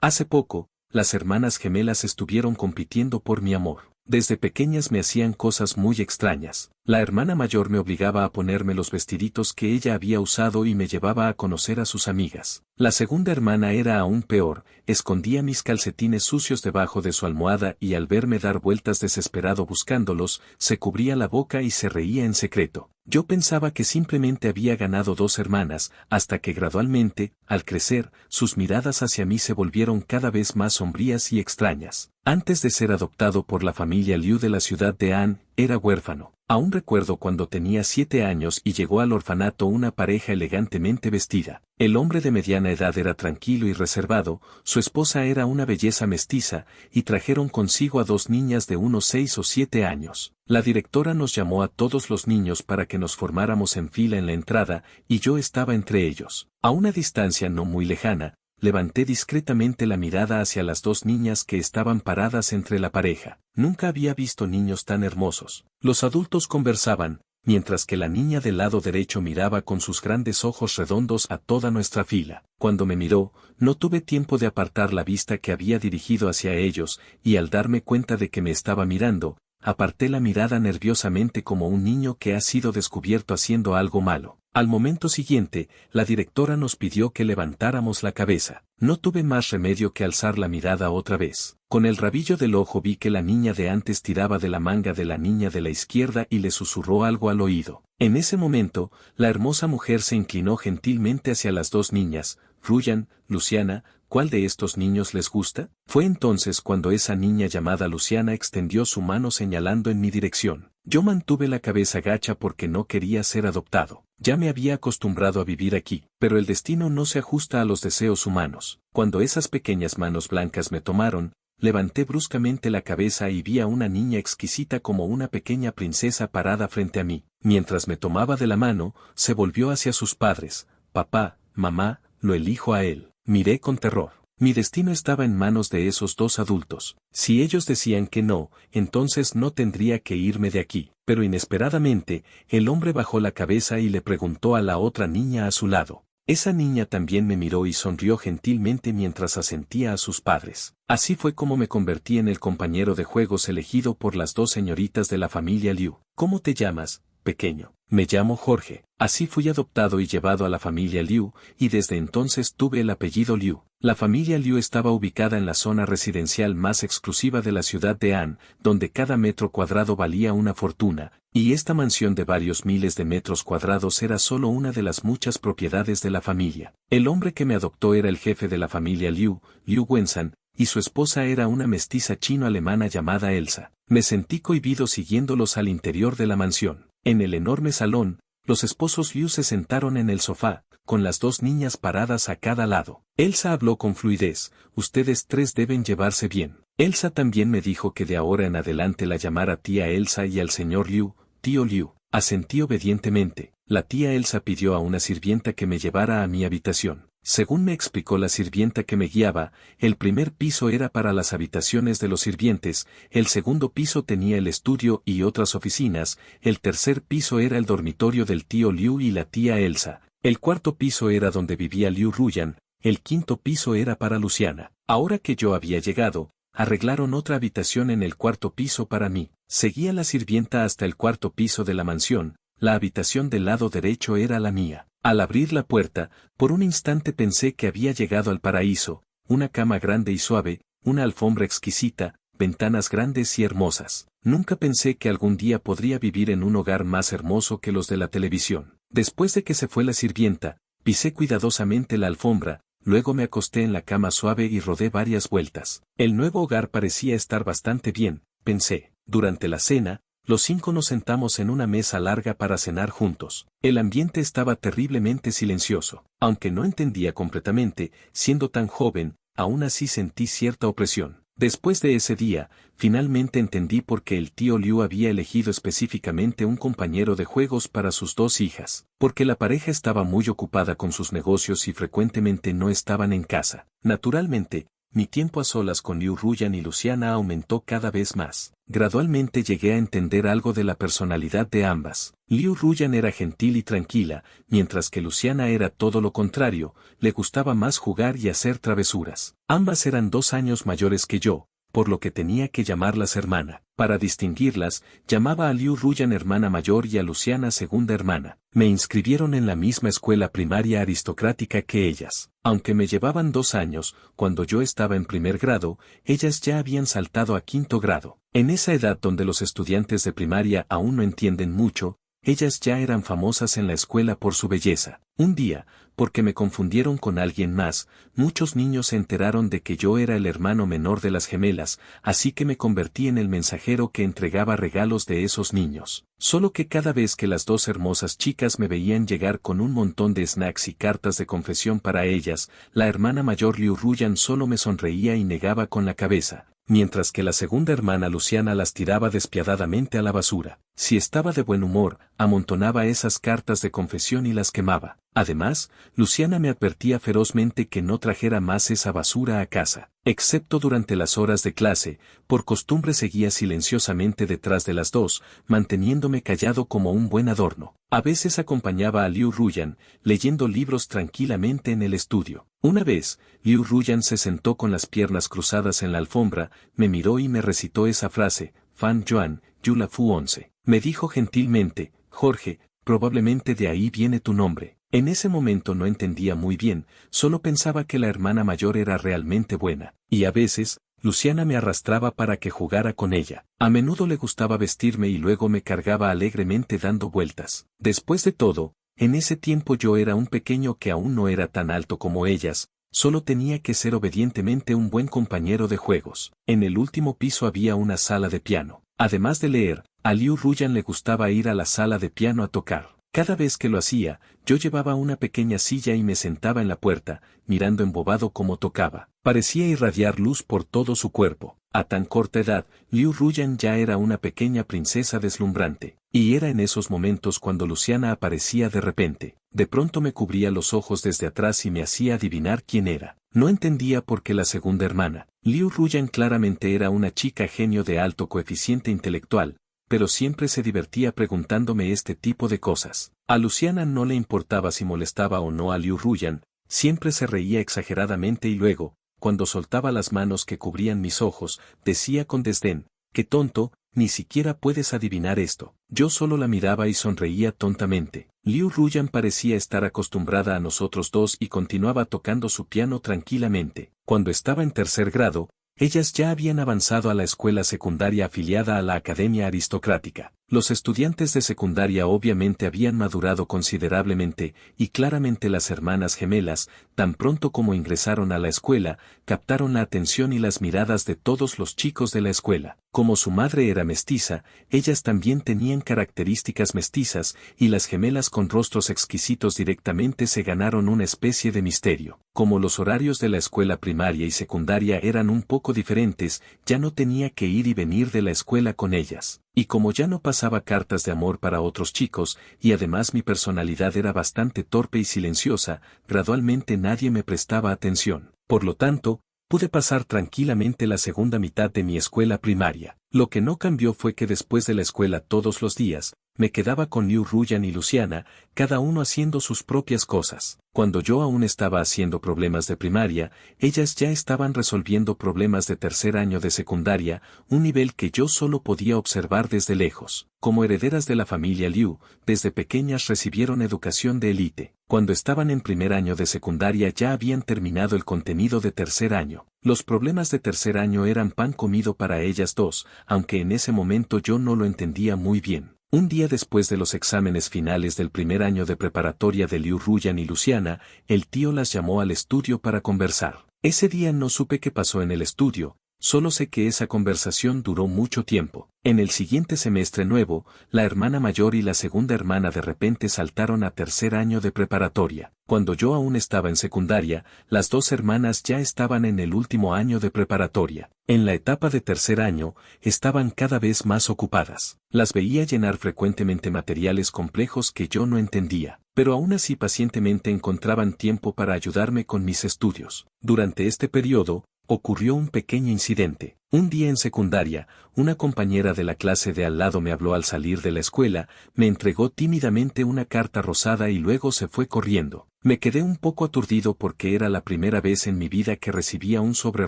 Hace poco, las hermanas gemelas estuvieron compitiendo por mi amor. Desde pequeñas me hacían cosas muy extrañas. La hermana mayor me obligaba a ponerme los vestiditos que ella había usado y me llevaba a conocer a sus amigas. La segunda hermana era aún peor, escondía mis calcetines sucios debajo de su almohada y al verme dar vueltas desesperado buscándolos, se cubría la boca y se reía en secreto. Yo pensaba que simplemente había ganado dos hermanas, hasta que gradualmente, al crecer, sus miradas hacia mí se volvieron cada vez más sombrías y extrañas. Antes de ser adoptado por la familia Liu de la ciudad de An, era huérfano. Aún recuerdo cuando tenía 7 años y llegó al orfanato una pareja elegantemente vestida. El hombre de mediana edad era tranquilo y reservado, su esposa era una belleza mestiza, y trajeron consigo a 2 niñas de unos 6 o 7 años. La directora nos llamó a todos los niños para que nos formáramos en fila en la entrada, y yo estaba entre ellos. A una distancia no muy lejana, levanté discretamente la mirada hacia las 2 niñas que estaban paradas entre la pareja. Nunca había visto niños tan hermosos. Los adultos conversaban, mientras que la niña del lado derecho miraba con sus grandes ojos redondos a toda nuestra fila. Cuando me miró, no tuve tiempo de apartar la vista que había dirigido hacia ellos, y al darme cuenta de que me estaba mirando, aparté la mirada nerviosamente como un niño que ha sido descubierto haciendo algo malo. Al momento siguiente, la directora nos pidió que levantáramos la cabeza. No tuve más remedio que alzar la mirada otra vez. Con el rabillo del ojo vi que la niña de antes tiraba de la manga de la niña de la izquierda y le susurró algo al oído. En ese momento, la hermosa mujer se inclinó gentilmente hacia las 2 niñas. Ruyan, Luciana, ¿cuál de estos niños les gusta? Fue entonces cuando esa niña llamada Luciana extendió su mano señalando en mi dirección. Yo mantuve la cabeza gacha porque no quería ser adoptado. Ya me había acostumbrado a vivir aquí, pero el destino no se ajusta a los deseos humanos. Cuando esas pequeñas manos blancas me tomaron, levanté bruscamente la cabeza y vi a una niña exquisita como una pequeña princesa parada frente a mí. Mientras me tomaba de la mano, se volvió hacia sus padres. Papá, mamá, lo elijo a él. Miré con terror. Mi destino estaba en manos de esos 2 adultos. Si ellos decían que no, entonces no tendría que irme de aquí. Pero inesperadamente, el hombre bajó la cabeza y le preguntó a la otra niña a su lado. Esa niña también me miró y sonrió gentilmente mientras asentía a sus padres. Así fue como me convertí en el compañero de juegos elegido por las 2 señoritas de la familia Liu. ¿Cómo te llamas, pequeño? Me llamo Jorge. Así fui adoptado y llevado a la familia Liu, y desde entonces tuve el apellido Liu. La familia Liu estaba ubicada en la zona residencial más exclusiva de la ciudad de An, donde cada metro cuadrado valía una fortuna, y esta mansión de varios miles de metros cuadrados era solo una de las muchas propiedades de la familia. El hombre que me adoptó era el jefe de la familia Liu, Liu Wenzhan, y su esposa era una mestiza chino-alemana llamada Elsa. Me sentí cohibido siguiéndolos al interior de la mansión. En el enorme salón, los esposos Liu se sentaron en el sofá, con las 2 niñas paradas a cada lado. Elsa habló con fluidez, ustedes 3 deben llevarse bien. Elsa también me dijo que de ahora en adelante la llamara tía Elsa y al señor Liu, tío Liu. Asentí obedientemente. La tía Elsa pidió a una sirvienta que me llevara a mi habitación. Según me explicó la sirvienta que me guiaba, el primer piso era para las habitaciones de los sirvientes, el segundo piso tenía el estudio y otras oficinas, el tercer piso era el dormitorio del tío Liu y la tía Elsa, el cuarto piso era donde vivía Liu Ruyan, el quinto piso era para Luciana. Ahora que yo había llegado, arreglaron otra habitación en el cuarto piso para mí. Seguía la sirvienta hasta el cuarto piso de la mansión, la habitación del lado derecho era la mía. Al abrir la puerta, por un instante pensé que había llegado al paraíso, una cama grande y suave, una alfombra exquisita, ventanas grandes y hermosas. Nunca pensé que algún día podría vivir en un hogar más hermoso que los de la televisión. Después de que se fue la sirvienta, pisé cuidadosamente la alfombra, luego me acosté en la cama suave y rodé varias vueltas. El nuevo hogar parecía estar bastante bien, pensé. Durante la cena, los 5 nos sentamos en una mesa larga para cenar juntos. El ambiente estaba terriblemente silencioso. Aunque no entendía completamente, siendo tan joven, aún así sentí cierta opresión. Después de ese día, finalmente entendí por qué el tío Liu había elegido específicamente un compañero de juegos para sus 2 hijas. Porque la pareja estaba muy ocupada con sus negocios y frecuentemente no estaban en casa. Naturalmente, mi tiempo a solas con Liu Ruyan y Luciana aumentó cada vez más. Gradualmente llegué a entender algo de la personalidad de ambas. Liu Ruyan era gentil y tranquila, mientras que Luciana era todo lo contrario, le gustaba más jugar y hacer travesuras. Ambas eran 2 años mayores que yo, por lo que tenía que llamarlas hermana. Para distinguirlas, llamaba a Liu Ruyan hermana mayor y a Luciana segunda hermana. Me inscribieron en la misma escuela primaria aristocrática que ellas. Aunque me llevaban 2 años, cuando yo estaba en primer grado, ellas ya habían saltado a quinto grado. En esa edad donde los estudiantes de primaria aún no entienden mucho, ellas ya eran famosas en la escuela por su belleza. Un día, porque me confundieron con alguien más, muchos niños se enteraron de que yo era el hermano menor de las gemelas, así que me convertí en el mensajero que entregaba regalos de esos niños. Solo que cada vez que las 2 hermosas chicas me veían llegar con un montón de snacks y cartas de confesión para ellas, la hermana mayor Liu Ruyan solo me sonreía y negaba con la cabeza, mientras que la segunda hermana Luciana las tiraba despiadadamente a la basura. Si estaba de buen humor, amontonaba esas cartas de confesión y las quemaba. Además, Luciana me advertía ferozmente que no trajera más esa basura a casa. Excepto durante las horas de clase, por costumbre seguía silenciosamente detrás de las 2, manteniéndome callado como un buen adorno. A veces acompañaba a Liu Ruyan, leyendo libros tranquilamente en el estudio. Una vez, Liu Ruyan se sentó con las piernas cruzadas en la alfombra, me miró y me recitó esa frase, Fan Yuan, Yula Fu 11. Me dijo gentilmente, Jorge, probablemente de ahí viene tu nombre. En ese momento no entendía muy bien, solo pensaba que la hermana mayor era realmente buena, y a veces, Luciana me arrastraba para que jugara con ella. A menudo le gustaba vestirme y luego me cargaba alegremente dando vueltas. Después de todo, en ese tiempo yo era un pequeño que aún no era tan alto como ellas, solo tenía que ser obedientemente un buen compañero de juegos. En el último piso había una sala de piano. Además de leer, a Liu Ruyan le gustaba ir a la sala de piano a tocar. Cada vez que lo hacía, yo llevaba una pequeña silla y me sentaba en la puerta, mirando embobado cómo tocaba. Parecía irradiar luz por todo su cuerpo. A tan corta edad, Liu Ruyan ya era una pequeña princesa deslumbrante. Y era en esos momentos cuando Luciana aparecía de repente. De pronto me cubría los ojos desde atrás y me hacía adivinar quién era. No entendía por qué la segunda hermana, Liu Ruyan claramente era una chica genio de alto coeficiente intelectual, pero siempre se divertía preguntándome este tipo de cosas. A Luciana no le importaba si molestaba o no a Liu Ruyan, siempre se reía exageradamente y luego, cuando soltaba las manos que cubrían mis ojos, decía con desdén, «¡Qué tonto! Ni siquiera puedes adivinar esto». Yo solo la miraba y sonreía tontamente. Liu Ruyan parecía estar acostumbrada a nosotros dos y continuaba tocando su piano tranquilamente. Cuando estaba en tercer grado, ellas ya habían avanzado a la escuela secundaria afiliada a la Academia Aristocrática. Los estudiantes de secundaria obviamente habían madurado considerablemente, y claramente las hermanas gemelas, tan pronto como ingresaron a la escuela, captaron la atención y las miradas de todos los chicos de la escuela. Como su madre era mestiza, ellas también tenían características mestizas, y las gemelas con rostros exquisitos directamente se ganaron una especie de misterio. Como los horarios de la escuela primaria y secundaria eran un poco diferentes, ya no tenía que ir y venir de la escuela con ellas. Y como ya no pasaba cartas de amor para otros chicos, y además mi personalidad era bastante torpe y silenciosa, gradualmente nadie me prestaba atención. Por lo tanto, pude pasar tranquilamente la segunda mitad de mi escuela primaria. Lo que no cambió fue que después de la escuela todos los días, me quedaba con Liu Ruyan y Luciana, cada uno haciendo sus propias cosas. Cuando yo aún estaba haciendo problemas de primaria, ellas ya estaban resolviendo problemas de tercer año de secundaria, un nivel que yo solo podía observar desde lejos. Como herederas de la familia Liu, desde pequeñas recibieron educación de élite. Cuando estaban en primer año de secundaria ya habían terminado el contenido de tercer año. Los problemas de tercer año eran pan comido para ellas dos, aunque en ese momento yo no lo entendía muy bien. Un día después de los exámenes finales del primer año de preparatoria de Liu Ruyan y Luciana, el tío las llamó al estudio para conversar. Ese día no supe qué pasó en el estudio, solo sé que esa conversación duró mucho tiempo. En el siguiente semestre nuevo, la hermana mayor y la segunda hermana de repente saltaron a tercer año de preparatoria. Cuando yo aún estaba en secundaria, las dos hermanas ya estaban en el último año de preparatoria. En la etapa de tercer año, estaban cada vez más ocupadas. Las veía llenar frecuentemente materiales complejos que yo no entendía, pero aún así pacientemente encontraban tiempo para ayudarme con mis estudios. Durante este periodo, Ocurrió un pequeño incidente. Un día en secundaria, una compañera de la clase de al lado me habló al salir de la escuela, me entregó tímidamente una carta rosada y luego se fue corriendo. Me quedé un poco aturdido porque era la primera vez en mi vida que recibía un sobre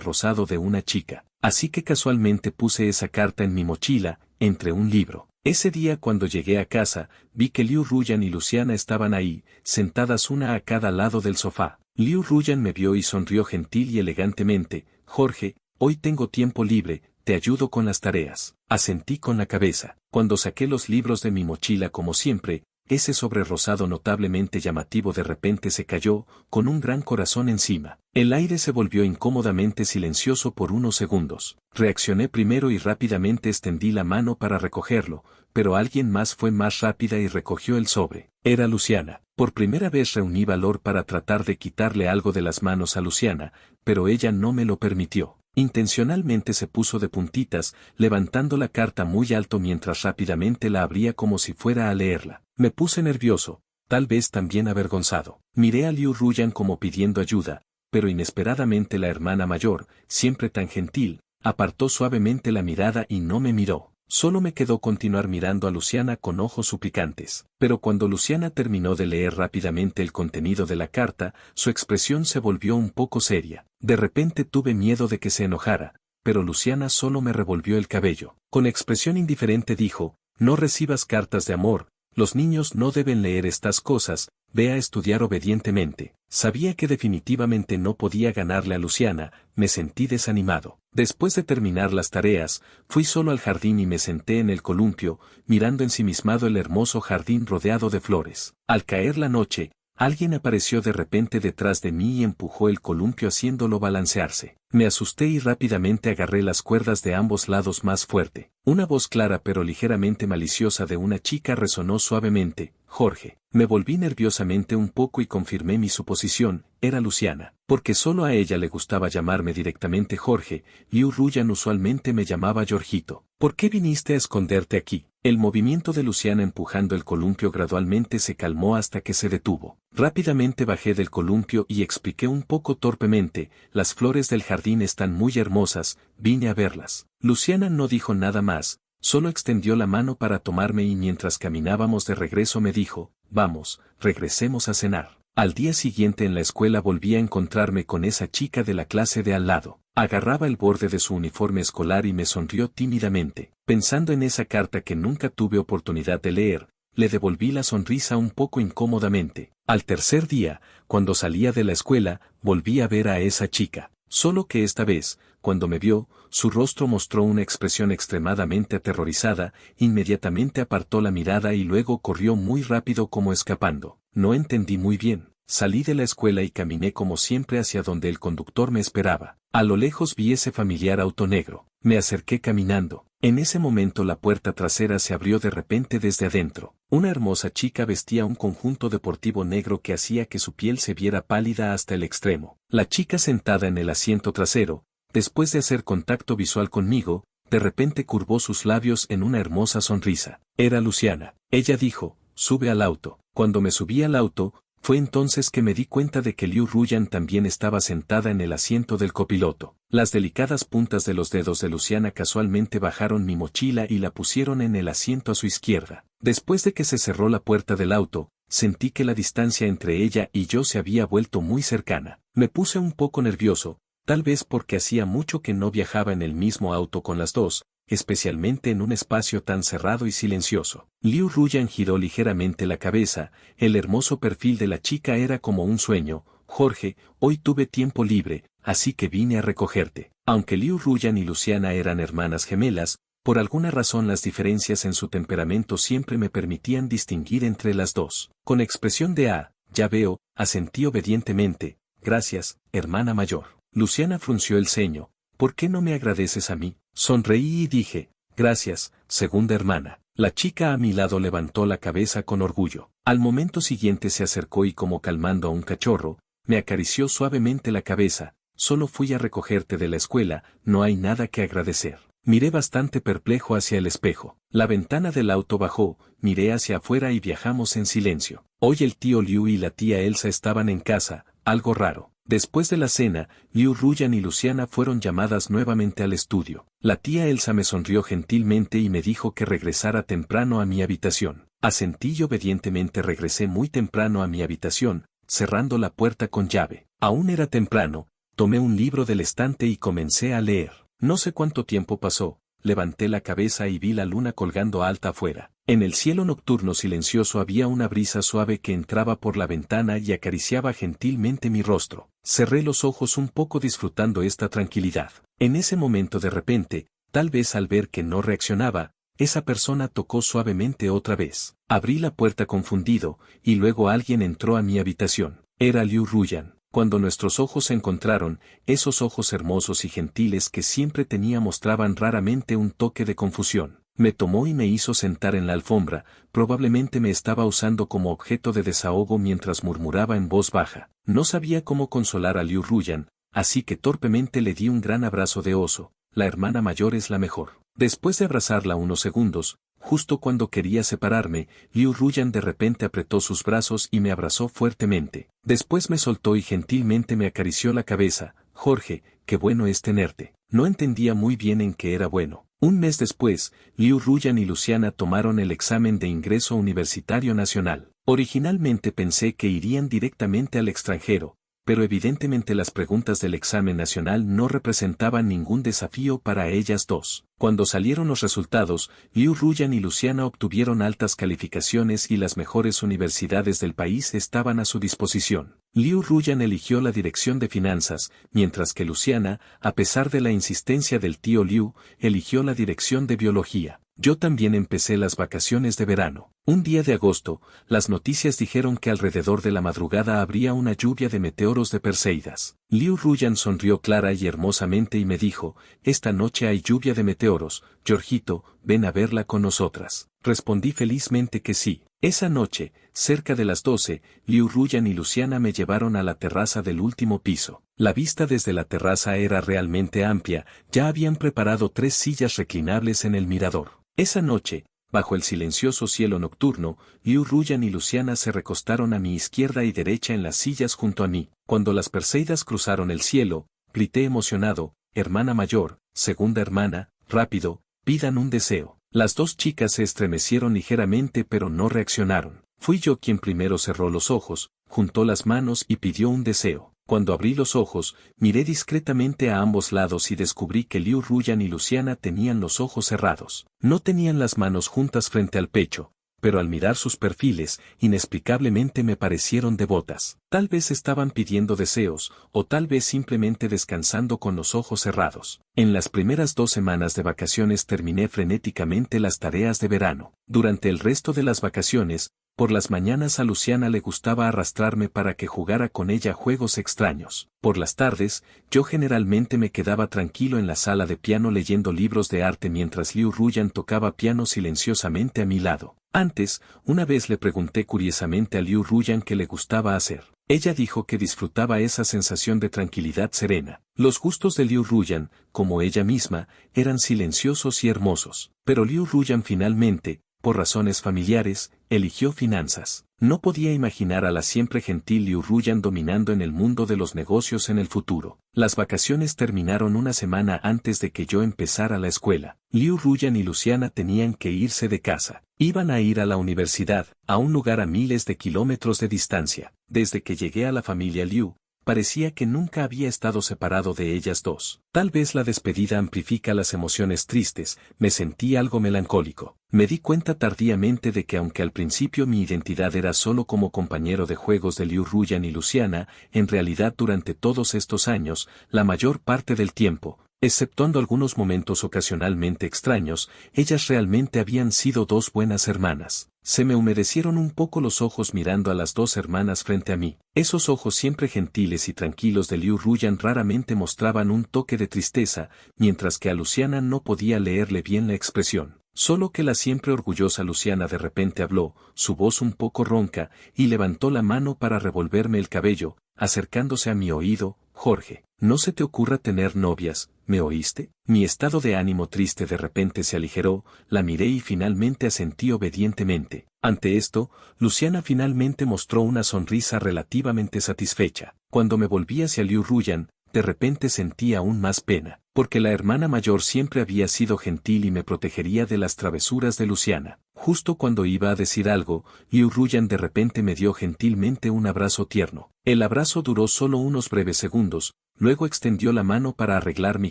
rosado de una chica. Así que casualmente puse esa carta en mi mochila, entre un libro. Ese día cuando llegué a casa, vi que Liu Ruyan y Luciana estaban ahí, sentadas una a cada lado del sofá. Liu Ruyan me vio y sonrió gentil y elegantemente. Jorge, hoy tengo tiempo libre, te ayudo con las tareas. Asentí con la cabeza. Cuando saqué los libros de mi mochila como siempre, ese sobre rosado notablemente llamativo de repente se cayó, con un gran corazón encima. El aire se volvió incómodamente silencioso por unos segundos. Reaccioné primero y rápidamente extendí la mano para recogerlo, pero alguien más fue más rápida y recogió el sobre. Era Luciana. Por primera vez reuní valor para tratar de quitarle algo de las manos a Luciana, pero ella no me lo permitió. Intencionalmente se puso de puntitas, levantando la carta muy alto mientras rápidamente la abría como si fuera a leerla. Me puse nervioso, tal vez también avergonzado. Miré a Liu Ruyan como pidiendo ayuda, pero inesperadamente la hermana mayor, siempre tan gentil, apartó suavemente la mirada y no me miró. Solo me quedó continuar mirando a Luciana con ojos suplicantes. Pero cuando Luciana terminó de leer rápidamente el contenido de la carta, su expresión se volvió un poco seria. De repente tuve miedo de que se enojara, pero Luciana solo me revolvió el cabello. Con expresión indiferente dijo, no recibas cartas de amor, los niños no deben leer estas cosas, ve a estudiar obedientemente. Sabía que definitivamente no podía ganarle a Luciana, me sentí desanimado. Después de terminar las tareas, fui solo al jardín y me senté en el columpio, mirando ensimismado el hermoso jardín rodeado de flores. Al caer la noche, alguien apareció de repente detrás de mí y empujó el columpio haciéndolo balancearse. Me asusté y rápidamente agarré las cuerdas de ambos lados más fuerte. Una voz clara pero ligeramente maliciosa de una chica resonó suavemente, Jorge. Me volví nerviosamente un poco y confirmé mi suposición, era Luciana. Porque solo a ella le gustaba llamarme directamente Jorge, Liu Ruyan usualmente me llamaba Jorgito. ¿Por qué viniste a esconderte aquí? El movimiento de Luciana empujando el columpio gradualmente se calmó hasta que se detuvo. Rápidamente bajé del columpio y expliqué un poco torpemente, las flores del jardín están muy hermosas, vine a verlas. Luciana no dijo nada más, solo extendió la mano para tomarme y mientras caminábamos de regreso me dijo, vamos, regresemos a cenar. Al día siguiente en la escuela volví a encontrarme con esa chica de la clase de al lado. Agarraba el borde de su uniforme escolar y me sonrió tímidamente. Pensando en esa carta que nunca tuve oportunidad de leer, le devolví la sonrisa un poco incómodamente. Al tercer día, cuando salía de la escuela, volví a ver a esa chica. Solo que esta vez, cuando me vio, su rostro mostró una expresión extremadamente aterrorizada, inmediatamente apartó la mirada y luego corrió muy rápido como escapando. No entendí muy bien. Salí de la escuela y caminé como siempre hacia donde el conductor me esperaba. A lo lejos vi ese familiar auto negro. Me acerqué caminando. En ese momento la puerta trasera se abrió de repente desde adentro. Una hermosa chica vestía un conjunto deportivo negro que hacía que su piel se viera pálida hasta el extremo. La chica sentada en el asiento trasero, después de hacer contacto visual conmigo, de repente curvó sus labios en una hermosa sonrisa. Era Luciana. Ella dijo, sube al auto. Cuando me subí al auto, fue entonces que me di cuenta de que Liu Ruyan también estaba sentada en el asiento del copiloto. Las delicadas puntas de los dedos de Luciana casualmente bajaron mi mochila y la pusieron en el asiento a su izquierda. Después de que se cerró la puerta del auto, sentí que la distancia entre ella y yo se había vuelto muy cercana. Me puse un poco nervioso, tal vez porque hacía mucho que no viajaba en el mismo auto con las dos, especialmente en un espacio tan cerrado y silencioso. Liu Ruyan giró ligeramente la cabeza, el hermoso perfil de la chica era como un sueño. Jorge, hoy tuve tiempo libre, así que vine a recogerte. Aunque Liu Ruyan y Luciana eran hermanas gemelas, por alguna razón las diferencias en su temperamento siempre me permitían distinguir entre las dos. Con expresión de ya veo, asentí obedientemente, gracias, hermana mayor. Luciana frunció el ceño, ¿por qué no me agradeces a mí? Sonreí y dije, gracias, segunda hermana. La chica a mi lado levantó la cabeza con orgullo. Al momento siguiente se acercó y como calmando a un cachorro, me acarició suavemente la cabeza, solo fui a recogerte de la escuela, no hay nada que agradecer. Miré bastante perplejo hacia el espejo. La ventana del auto bajó, miré hacia afuera y viajamos en silencio. Hoy el tío Liu y la tía Elsa estaban en casa, algo raro. Después de la cena, Liu Ruyan y Luciana fueron llamadas nuevamente al estudio. La tía Elsa me sonrió gentilmente y me dijo que regresara temprano a mi habitación. Asentí y obedientemente regresé muy temprano a mi habitación, cerrando la puerta con llave. Aún era temprano, tomé un libro del estante y comencé a leer. No sé cuánto tiempo pasó, levanté la cabeza y vi la luna colgando alta afuera. En el cielo nocturno silencioso había una brisa suave que entraba por la ventana y acariciaba gentilmente mi rostro. Cerré los ojos un poco disfrutando esta tranquilidad. En ese momento de repente, tal vez al ver que no reaccionaba, esa persona tocó suavemente otra vez. Abrí la puerta confundido, y luego alguien entró a mi habitación. Era Liu Ruyan. Cuando nuestros ojos se encontraron, esos ojos hermosos y gentiles que siempre tenía mostraban raramente un toque de confusión. Me tomó y me hizo sentar en la alfombra, probablemente me estaba usando como objeto de desahogo mientras murmuraba en voz baja. No sabía cómo consolar a Liu Ruyan, así que torpemente le di un gran abrazo de oso. La hermana mayor es la mejor. Después de abrazarla unos segundos, justo cuando quería separarme, Liu Ruyan de repente apretó sus brazos y me abrazó fuertemente. Después me soltó y gentilmente me acarició la cabeza. Jorge, qué bueno es tenerte. No entendía muy bien en qué era bueno. Un mes después, Liu Ruyan y Luciana tomaron el examen de ingreso universitario nacional. Originalmente pensé que irían directamente al extranjero, pero evidentemente las preguntas del examen nacional no representaban ningún desafío para ellas dos. Cuando salieron los resultados, Liu Ruyan y Luciana obtuvieron altas calificaciones y las mejores universidades del país estaban a su disposición. Liu Ruyan eligió la dirección de finanzas, mientras que Luciana, a pesar de la insistencia del tío Liu, eligió la dirección de biología. Yo también empecé las vacaciones de verano. Un día de agosto, las noticias dijeron que alrededor de la madrugada habría una lluvia de meteoros de Perseidas. Liu Ruyan sonrió clara y hermosamente y me dijo, esta noche hay lluvia de meteoros, Jorgito, ven a verla con nosotras. Respondí felizmente que sí. Esa noche, cerca de las 12, Liu Ruyan y Luciana me llevaron a la terraza del último piso. La vista desde la terraza era realmente amplia, ya habían preparado 3 sillas reclinables en el mirador. Esa noche, bajo el silencioso cielo nocturno, Liu Ruyan y Luciana se recostaron a mi izquierda y derecha en las sillas junto a mí. Cuando las Perseidas cruzaron el cielo, grité emocionado, hermana mayor, segunda hermana, rápido, pidan un deseo. Las 2 chicas se estremecieron ligeramente pero no reaccionaron. Fui yo quien primero cerró los ojos, juntó las manos y pidió un deseo. Cuando abrí los ojos, miré discretamente a ambos lados y descubrí que Liu Ruyan y Luciana tenían los ojos cerrados. No tenían las manos juntas frente al pecho, pero al mirar sus perfiles, inexplicablemente me parecieron devotas. Tal vez estaban pidiendo deseos, o tal vez simplemente descansando con los ojos cerrados. En las primeras 2 semanas de vacaciones terminé frenéticamente las tareas de verano. Durante el resto de las vacaciones, por las mañanas a Luciana le gustaba arrastrarme para que jugara con ella juegos extraños. Por las tardes, yo generalmente me quedaba tranquilo en la sala de piano leyendo libros de arte mientras Liu Ruyan tocaba piano silenciosamente a mi lado. Antes, una vez le pregunté curiosamente a Liu Ruyan qué le gustaba hacer. Ella dijo que disfrutaba esa sensación de tranquilidad serena. Los gustos de Liu Ruyan, como ella misma, eran silenciosos y hermosos. Pero Liu Ruyan finalmente, por razones familiares, eligió finanzas. No podía imaginar a la siempre gentil Liu Ruyan dominando en el mundo de los negocios en el futuro. Las vacaciones terminaron una semana antes de que yo empezara la escuela. Liu Ruyan y Luciana tenían que irse de casa. Iban a ir a la universidad, a un lugar a miles de kilómetros de distancia. Desde que llegué a la familia Liu, parecía que nunca había estado separado de ellas dos. Tal vez la despedida amplifica las emociones tristes, me sentí algo melancólico. Me di cuenta tardíamente de que aunque al principio mi identidad era solo como compañero de juegos de Liu Ruyan y Luciana, en realidad durante todos estos años, la mayor parte del tiempo, exceptuando algunos momentos ocasionalmente extraños, ellas realmente habían sido 2 buenas hermanas. Se me humedecieron un poco los ojos mirando a las 2 hermanas frente a mí. Esos ojos siempre gentiles y tranquilos de Liu Ruyan raramente mostraban un toque de tristeza, mientras que a Luciana no podía leerle bien la expresión. Solo que la siempre orgullosa Luciana de repente habló, su voz un poco ronca, y levantó la mano para revolverme el cabello, acercándose a mi oído. Jorge, no se te ocurra tener novias, ¿me oíste? Mi estado de ánimo triste de repente se aligeró, la miré y finalmente asentí obedientemente. Ante esto, Luciana finalmente mostró una sonrisa relativamente satisfecha. Cuando me volví hacia Liu Ruyan, de repente sentí aún más pena, porque la hermana mayor siempre había sido gentil y me protegería de las travesuras de Luciana. Justo cuando iba a decir algo, Liu Ruyan de repente me dio gentilmente un abrazo tierno. El abrazo duró solo unos breves segundos, luego extendió la mano para arreglar mi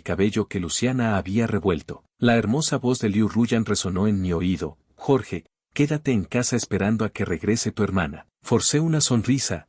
cabello que Luciana había revuelto. La hermosa voz de Liu Ruyan resonó en mi oído: Jorge, quédate en casa esperando a que regrese tu hermana. Forcé una sonrisa.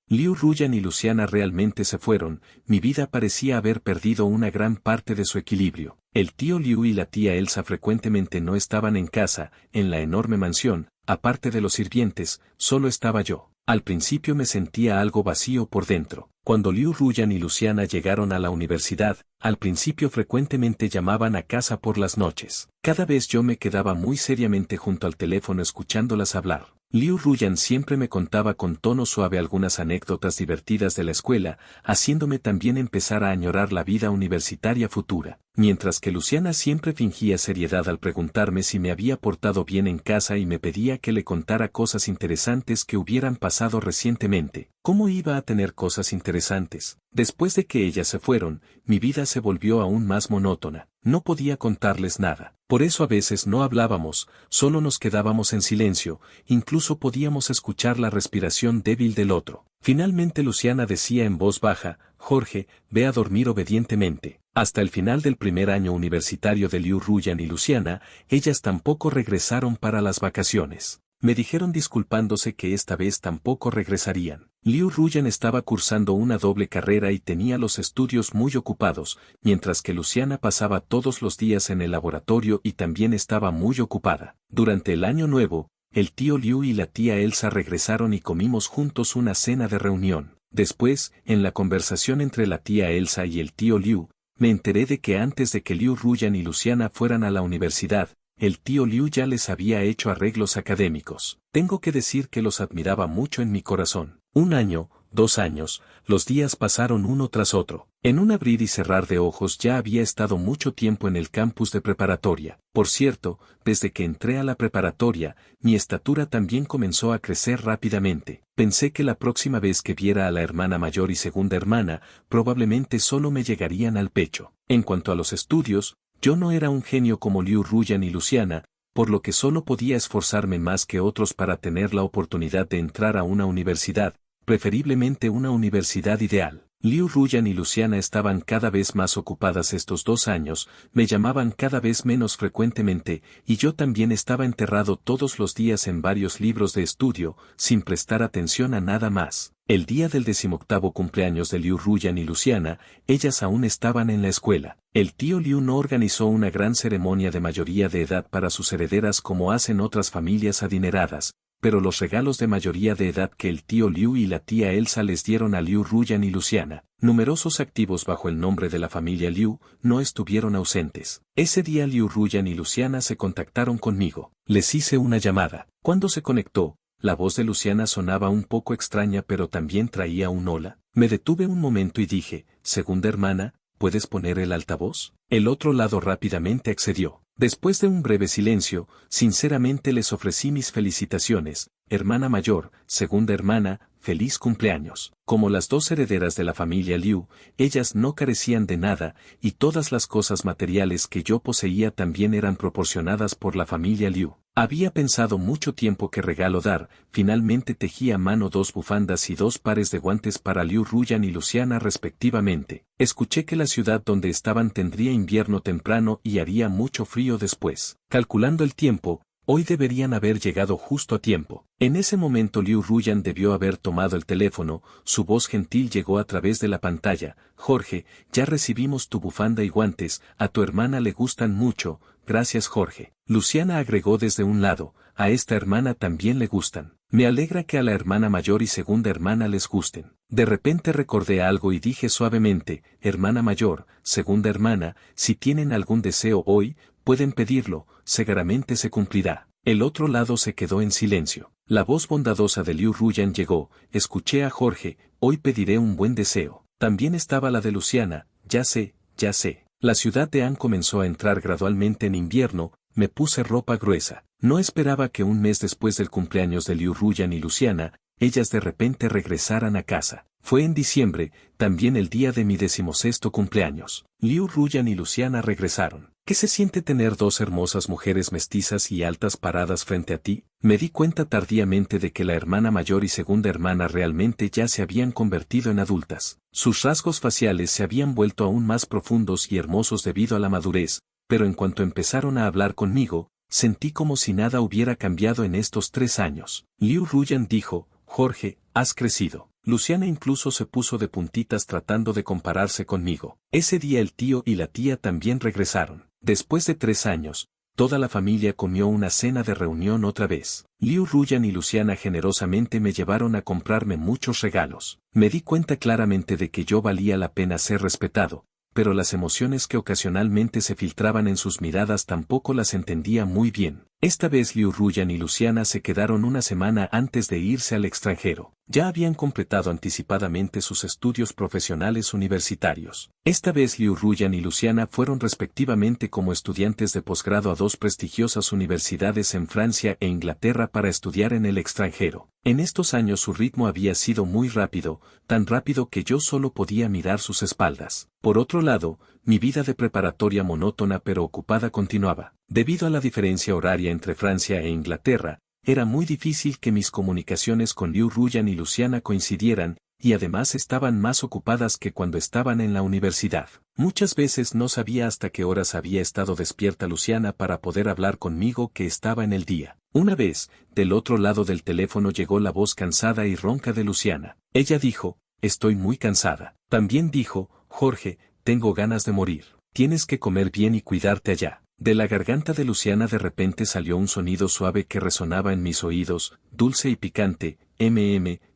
Liu Ruyan y Luciana realmente se fueron, mi vida parecía haber perdido una gran parte de su equilibrio. El tío Liu y la tía Elsa frecuentemente no estaban en casa, en la enorme mansión, aparte de los sirvientes, solo estaba yo. Al principio me sentía algo vacío por dentro. Cuando Liu Ruyan y Luciana llegaron a la universidad, al principio frecuentemente llamaban a casa por las noches. Cada vez yo me quedaba muy seriamente junto al teléfono escuchándolas hablar. Liu Ruyan siempre me contaba con tono suave algunas anécdotas divertidas de la escuela, haciéndome también empezar a añorar la vida universitaria futura, mientras que Luciana siempre fingía seriedad al preguntarme si me había portado bien en casa y me pedía que le contara cosas interesantes que hubieran pasado recientemente. ¿Cómo iba a tener cosas interesantes? Después de que ellas se fueron, mi vida se volvió aún más monótona. No podía contarles nada. Por eso a veces no hablábamos, solo nos quedábamos en silencio, incluso podíamos escuchar la respiración débil del otro. Finalmente Luciana decía en voz baja: Jorge, ve a dormir obedientemente. Hasta el final del primer año universitario de Liu Ruyan y Luciana, ellas tampoco regresaron para las vacaciones. Me dijeron disculpándose que esta vez tampoco regresarían. Liu Ruyan estaba cursando una doble carrera y tenía los estudios muy ocupados, mientras que Luciana pasaba todos los días en el laboratorio y también estaba muy ocupada. Durante el año nuevo, el tío Liu y la tía Elsa regresaron y comimos juntos una cena de reunión. Después, en la conversación entre la tía Elsa y el tío Liu, me enteré de que antes de que Liu Ruyan y Luciana fueran a la universidad, el tío Liu ya les había hecho arreglos académicos. Tengo que decir que los admiraba mucho en mi corazón. 1 año, 2 años, los días pasaron uno tras otro. En un abrir y cerrar de ojos ya había estado mucho tiempo en el campus de preparatoria. Por cierto, desde que entré a la preparatoria, mi estatura también comenzó a crecer rápidamente. Pensé que la próxima vez que viera a la hermana mayor y segunda hermana, probablemente solo me llegarían al pecho. En cuanto a los estudios, yo no era un genio como Liu Ruyan y Luciana, por lo que solo podía esforzarme más que otros para tener la oportunidad de entrar a una universidad, preferiblemente una universidad ideal. Liu Ruyan y Luciana estaban cada vez más ocupadas estos 2 años, me llamaban cada vez menos frecuentemente, y yo también estaba enterrado todos los días en varios libros de estudio, sin prestar atención a nada más. El día del 18º cumpleaños de Liu Ruyan y Luciana, ellas aún estaban en la escuela. El tío Liu no organizó una gran ceremonia de mayoría de edad para sus herederas como hacen otras familias adineradas, pero los regalos de mayoría de edad que el tío Liu y la tía Elsa les dieron a Liu Ruyan y Luciana, numerosos activos bajo el nombre de la familia Liu, no estuvieron ausentes. Ese día Liu Ruyan y Luciana se contactaron conmigo. Les hice una llamada. Cuando se conectó, la voz de Luciana sonaba un poco extraña pero también traía un hola. Me detuve un momento y dije: segunda hermana, ¿puedes poner el altavoz? El otro lado rápidamente accedió. Después de un breve silencio, sinceramente les ofrecí mis felicitaciones: hermana mayor, segunda hermana, feliz cumpleaños. Como las 2 herederas de la familia Liu, ellas no carecían de nada, y todas las cosas materiales que yo poseía también eran proporcionadas por la familia Liu. Había pensado mucho tiempo qué regalo dar, finalmente tejí a mano 2 bufandas y 2 pares de guantes para Liu Ruyan y Luciana respectivamente. Escuché que la ciudad donde estaban tendría invierno temprano y haría mucho frío después. Calculando el tiempo, hoy deberían haber llegado justo a tiempo. En ese momento Liu Ruyan debió haber tomado el teléfono, su voz gentil llegó a través de la pantalla: Jorge, ya recibimos tu bufanda y guantes, a tu hermana le gustan mucho, gracias Jorge. Luciana agregó desde un lado: a esta hermana también le gustan. Me alegra que a la hermana mayor y segunda hermana les gusten. De repente recordé algo y dije suavemente: hermana mayor, segunda hermana, si tienen algún deseo hoy, pueden pedirlo, seguramente se cumplirá. El otro lado se quedó en silencio. La voz bondadosa de Liu Ruyan llegó: escuché a Jorge, hoy pediré un buen deseo. También estaba la de Luciana, ya sé, ya sé. La ciudad de Anne comenzó a entrar gradualmente en invierno, me puse ropa gruesa. No esperaba que un mes después del cumpleaños de Liu Ruyan y Luciana, ellas de repente regresaran a casa. Fue en diciembre, también el día de mi 16º cumpleaños. Liu Ruyan y Luciana regresaron. ¿Qué se siente tener dos hermosas mujeres mestizas y altas paradas frente a ti? Me di cuenta tardíamente de que la hermana mayor y segunda hermana realmente ya se habían convertido en adultas. Sus rasgos faciales se habían vuelto aún más profundos y hermosos debido a la madurez, pero en cuanto empezaron a hablar conmigo, sentí como si nada hubiera cambiado en estos 3 años. Liu Ruyan dijo, Jorge, has crecido. Luciana incluso se puso de puntitas tratando de compararse conmigo. Ese día el tío y la tía también regresaron. Después de 3 años, toda la familia comió una cena de reunión otra vez. Liu Ruyan y Luciana generosamente me llevaron a comprarme muchos regalos. Me di cuenta claramente de que yo valía la pena ser respetado, pero las emociones que ocasionalmente se filtraban en sus miradas tampoco las entendía muy bien. Esta vez Liu Ruyan y Luciana se quedaron una semana antes de irse al extranjero. Ya habían completado anticipadamente sus estudios profesionales universitarios. Esta vez Liu Ruyan y Luciana fueron respectivamente como estudiantes de posgrado a 2 prestigiosas universidades en Francia e Inglaterra para estudiar en el extranjero. En estos años su ritmo había sido muy rápido, tan rápido que yo solo podía mirar sus espaldas. Por otro lado, mi vida de preparatoria monótona pero ocupada continuaba. Debido a la diferencia horaria entre Francia e Inglaterra, era muy difícil que mis comunicaciones con Liu Ruyan y Luciana coincidieran, y además estaban más ocupadas que cuando estaban en la universidad. Muchas veces no sabía hasta qué horas había estado despierta Luciana para poder hablar conmigo que estaba en el día. Una vez, del otro lado del teléfono llegó la voz cansada y ronca de Luciana. Ella dijo, estoy muy cansada. También dijo, Jorge, tengo ganas de morir. Tienes que comer bien y cuidarte allá. De la garganta de Luciana de repente salió un sonido suave que resonaba en mis oídos, dulce y picante,